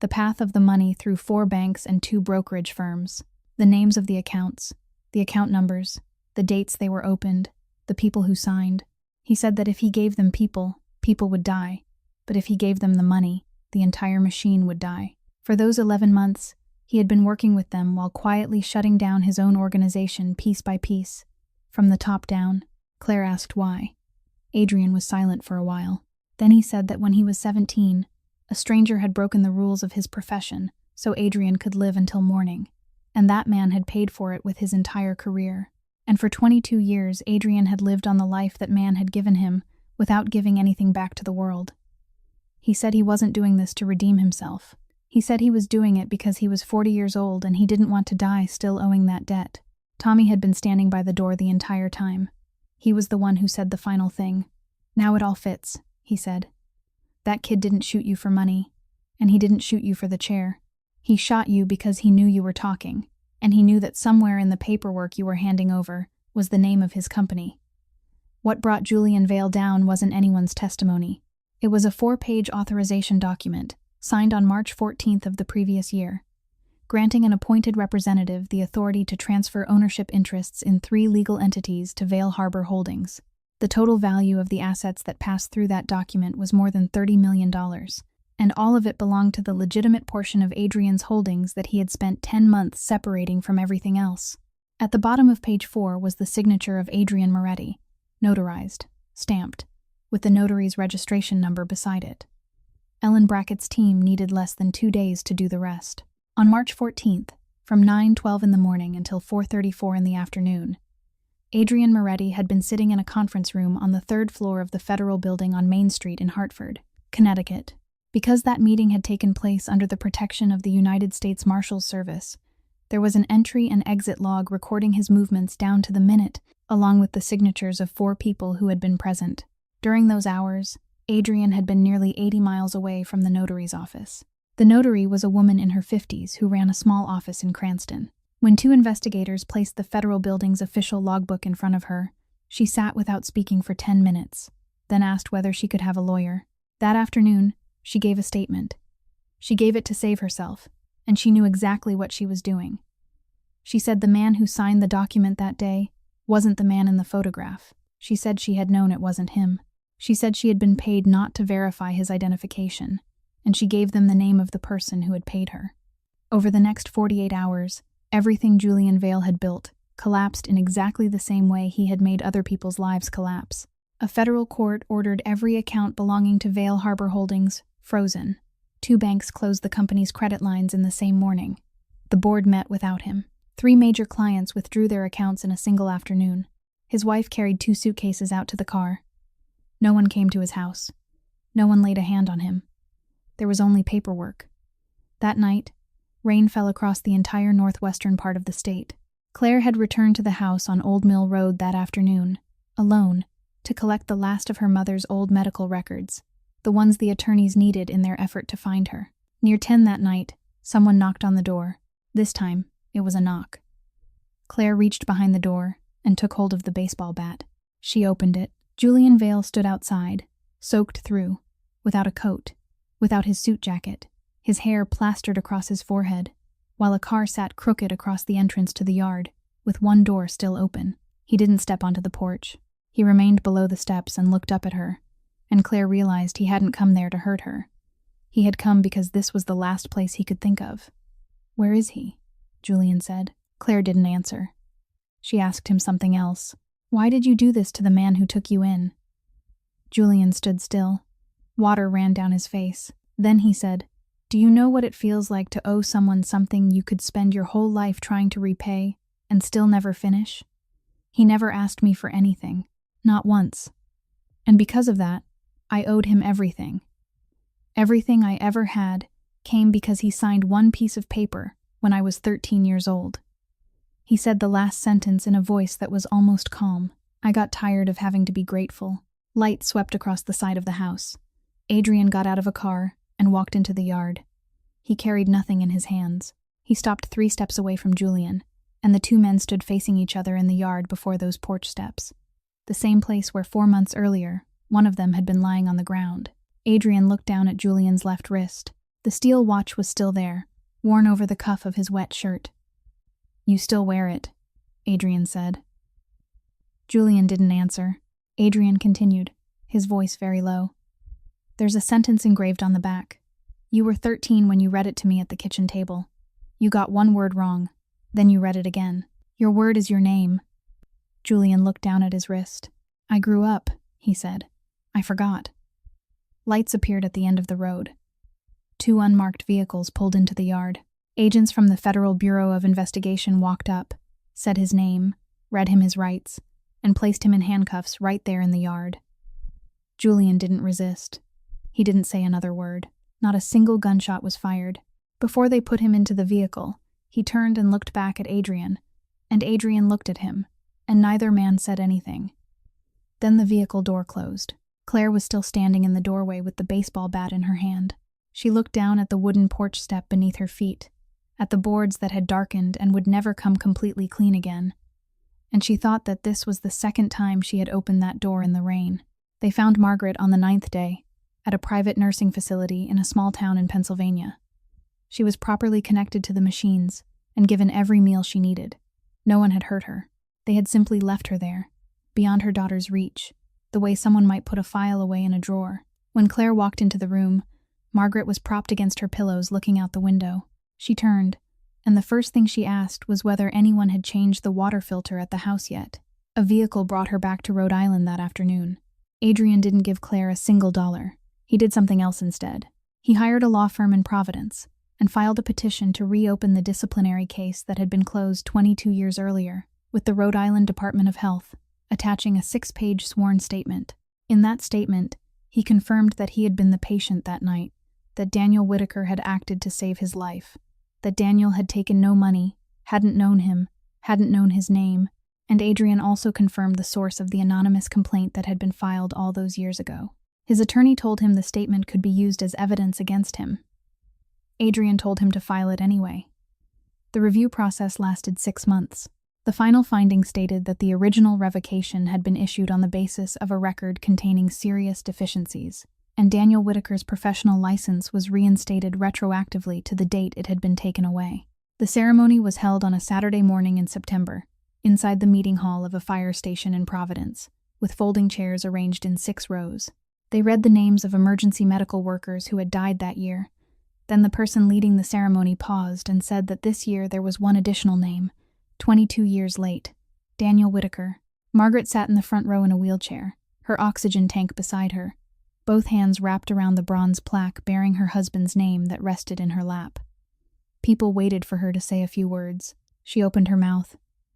the path of the money through 4 banks and 2 brokerage firms, the names of the accounts, the account numbers, the dates they were opened, the people who signed. He said that if he gave them people, people would die, but if he gave them the money, the entire machine would die. For those 11 months, he had been working with them while quietly shutting down his own organization piece by piece, from the top down. Claire asked why. Adrian was silent for a while. Then he said that when he was 17, a stranger had broken the rules of his profession so Adrian could live until morning, and that man had paid for it with his entire career. And for 22 years, Adrian had lived on the life that man had given him without giving anything back to the world. He said he wasn't doing this to redeem himself. He said he was doing it because he was 40 years old and he didn't want to die still owing that debt. Tommy had been standing by the door the entire time. He was the one who said the final thing. "Now it all fits," he said. "That kid didn't shoot you for money, and he didn't shoot you for the chair. He shot you because he knew you were talking, and he knew that somewhere in the paperwork you were handing over was the name of his company. What brought Julian Vale down wasn't anyone's testimony. It was a 4-page authorization document, signed on March 14th of the previous year, granting an appointed representative the authority to transfer ownership interests in 3 legal entities to Vale Harbor Holdings. The total value of the assets that passed through that document was more than $30 million, and all of it belonged to the legitimate portion of Adrian's holdings that he had spent 10 months separating from everything else. At the bottom of page 4 was the signature of Adrian Moretti, notarized, stamped, with the notary's registration number beside it. Ellen Brackett's team needed less than 2 days to do the rest. On March 14th, from 9:12 in the morning until 4:34 in the afternoon, Adrian Moretti had been sitting in a conference room on the 3rd floor of the Federal Building on Main Street in Hartford, Connecticut. Because that meeting had taken place under the protection of the United States Marshals Service, there was an entry and exit log recording his movements down to the minute, along with the signatures of 4 people who had been present. During those hours, Adrian had been nearly 80 miles away from the notary's office. The notary was a woman in her 50s who ran a small office in Cranston. When 2 investigators placed the Federal Building's official logbook in front of her, she sat without speaking for 10 minutes, then asked whether she could have a lawyer. That afternoon, she gave a statement. She gave it to save herself, and she knew exactly what she was doing. She said the man who signed the document that day wasn't the man in the photograph. She said she had known it wasn't him. She said she had been paid not to verify his identification, and she gave them the name of the person who had paid her. Over the next 48 hours, everything Julian Vale had built collapsed in exactly the same way he had made other people's lives collapse. A federal court ordered every account belonging to Vale Harbor Holdings frozen. 2 banks closed the company's credit lines in the same morning. The board met without him. 3 major clients withdrew their accounts in a single afternoon. His wife carried 2 suitcases out to the car. No one came to his house. No one laid a hand on him. There was only paperwork. That night, rain fell across the entire northwestern part of the state. Claire had returned to the house on Old Mill Road that afternoon, alone, to collect the last of her mother's old medical records, the ones the attorneys needed in their effort to find her. Near 10 that night, someone knocked on the door. This time, it was a knock. Claire reached behind the door and took hold of the baseball bat. She opened it. Julian Vale stood outside, soaked through, without a coat, without his suit jacket, his hair plastered across his forehead, while a car sat crooked across the entrance to the yard, with one door still open. He didn't step onto the porch. He remained below the steps and looked up at her, and Claire realized he hadn't come there to hurt her. He had come because this was the last place he could think of. "Where is he?" Julian said. Claire didn't answer. She asked him something else. "Why did you do this to the man who took you in?" Julian stood still. Water ran down his face. Then he said, "Do you know what it feels like to owe someone something you could spend your whole life trying to repay and still never finish? He never asked me for anything, not once. And because of that, I owed him everything. Everything I ever had came because he signed one piece of paper when I was 13 years old." He said the last sentence in a voice that was almost calm. I got tired of having to be grateful. Light swept across the side of the house. Adrian got out of a car and walked into the yard. He carried nothing in his hands. He stopped 3 steps away from Julian, and the 2 men stood facing each other in the yard before those porch steps. The same place where 4 months earlier, one of them had been lying on the ground. Adrian looked down at Julian's left wrist. The steel watch was still there, worn over the cuff of his wet shirt. "You still wear it," Adrian said. Julian didn't answer. Adrian continued, his voice very low. "There's a sentence engraved on the back. You were 13 when you read it to me at the kitchen table. You got one word wrong. Then you read it again. Your word is your name." Julian looked down at his wrist. "I grew up," he said. "I forgot." Lights appeared at the end of the road. 2 unmarked vehicles pulled into the yard. Agents from the Federal Bureau of Investigation walked up, said his name, read him his rights, and placed him in handcuffs right there in the yard. Julian didn't resist. He didn't say another word. Not a single gunshot was fired. Before they put him into the vehicle, he turned and looked back at Adrian, and Adrian looked at him, and neither man said anything. Then the vehicle door closed. Claire was still standing in the doorway with the baseball bat in her hand. She looked down at the wooden porch step beneath her feet, at the boards that had darkened and would never come completely clean again. And she thought that this was the second time she had opened that door in the rain. They found Margaret on the 9th day, at a private nursing facility in a small town in Pennsylvania. She was properly connected to the machines and given every meal she needed. No one had hurt her. They had simply left her there, beyond her daughter's reach, the way someone might put a file away in a drawer. When Claire walked into the room, Margaret was propped against her pillows looking out the window. She turned, and the first thing she asked was whether anyone had changed the water filter at the house yet. A vehicle brought her back to Rhode Island that afternoon. Adrian didn't give Claire a single dollar. He did something else instead. He hired a law firm in Providence and filed a petition to reopen the disciplinary case that had been closed 22 years earlier, with the Rhode Island Department of Health attaching a 6-page sworn statement. In that statement, he confirmed that he had been the patient that night, that Daniel Whitaker had acted to save his life, that Daniel had taken no money, hadn't known him, hadn't known his name, and Adrian also confirmed the source of the anonymous complaint that had been filed all those years ago. His attorney told him the statement could be used as evidence against him. Adrian told him to file it anyway. The review process lasted 6 months. The final finding stated that the original revocation had been issued on the basis of a record containing serious deficiencies, and Daniel Whitaker's professional license was reinstated retroactively to the date it had been taken away. The ceremony was held on a Saturday morning in September, inside the meeting hall of a fire station in Providence, with folding chairs arranged in 6 rows. They read the names of emergency medical workers who had died that year. Then the person leading the ceremony paused and said that this year there was one additional name, 22 years late, Daniel Whitaker. Margaret sat in the front row in a wheelchair, her oxygen tank beside her, both hands wrapped around the bronze plaque bearing her husband's name that rested in her lap. People waited for her to say a few words. She opened her mouth,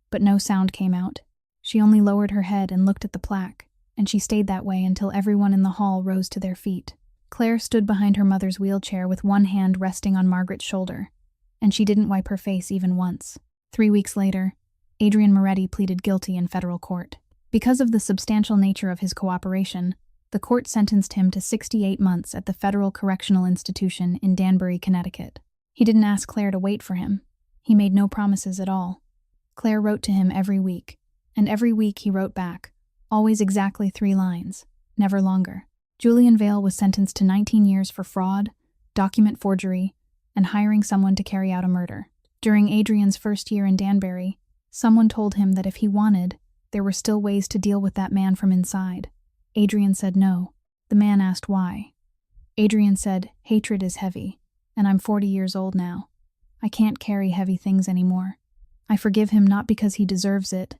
but no sound came out. She only lowered her head and looked at the plaque, and she stayed that way until everyone in the hall rose to their feet. Claire stood behind her mother's wheelchair with one hand resting on Margaret's shoulder, and she didn't wipe her face even once. 3 weeks later, Adrian Moretti pleaded guilty in federal court. Because of the substantial nature of his cooperation, the court sentenced him to 68 months at the Federal Correctional Institution in Danbury, Connecticut. He didn't ask Claire to wait for him. He made no promises at all. Claire wrote to him every week, and every week he wrote back, always exactly 3 lines, never longer. Julian Vale was sentenced to 19 years for fraud, document forgery, and hiring someone to carry out a murder. During Adrian's first year in Danbury, someone told him that if he wanted, there were still ways to deal with that man from inside. Adrian said no. The man asked why. Adrian said, "Hatred is heavy, and I'm 40 years old now. I can't carry heavy things anymore. I forgive him not because he deserves it,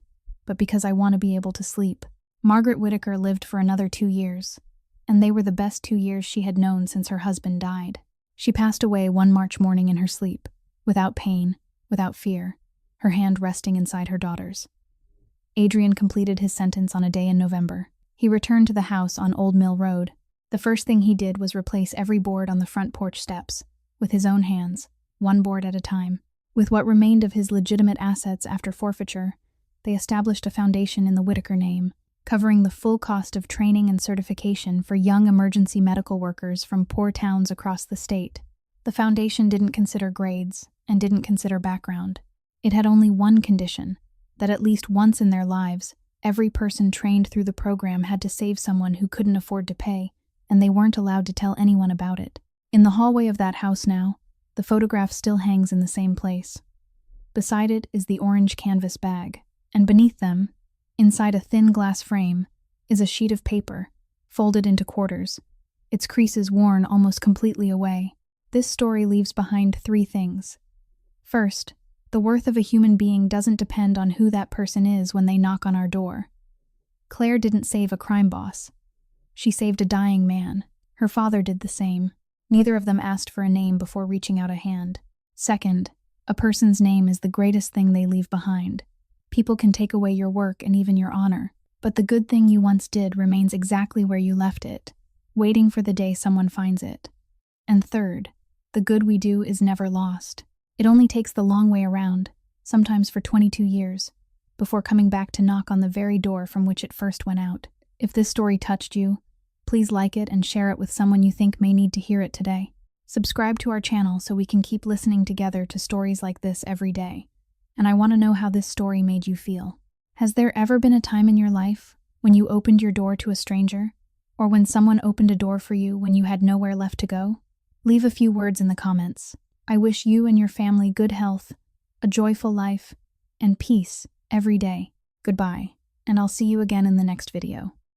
but because I want to be able to sleep." Margaret Whittaker lived for another 2 years, and they were the best 2 years she had known since her husband died. She passed away one March morning in her sleep, without pain, without fear, her hand resting inside her daughter's. Adrian completed his sentence on a day in November. He returned to the house on Old Mill Road. The first thing he did was replace every board on the front porch steps, with his own hands, one board at a time. With what remained of his legitimate assets after forfeiture, they established a foundation in the Whittaker name, covering the full cost of training and certification for young emergency medical workers from poor towns across the state. The foundation didn't consider grades and didn't consider background. It had only one condition, that at least once in their lives, every person trained through the program had to save someone who couldn't afford to pay, and they weren't allowed to tell anyone about it. In the hallway of that house now, the photograph still hangs in the same place. Beside it is the orange canvas bag, and beneath them, inside a thin glass frame, is a sheet of paper, folded into quarters, its creases worn almost completely away. This story leaves behind 3 things. First, the worth of a human being doesn't depend on who that person is when they knock on our door. Claire didn't save a crime boss. She saved a dying man. Her father did the same. Neither of them asked for a name before reaching out a hand. Second, a person's name is the greatest thing they leave behind. People can take away your work and even your honor, but the good thing you once did remains exactly where you left it, waiting for the day someone finds it. And third, the good we do is never lost. It only takes the long way around, sometimes for 22 years, before coming back to knock on the very door from which it first went out. If this story touched you, please like it and share it with someone you think may need to hear it today. Subscribe to our channel so we can keep listening together to stories like this every day. And I want to know how this story made you feel. Has there ever been a time in your life when you opened your door to a stranger, or when someone opened a door for you when you had nowhere left to go? Leave a few words in the comments. I wish you and your family good health, a joyful life, and peace every day. Goodbye, and I'll see you again in the next video.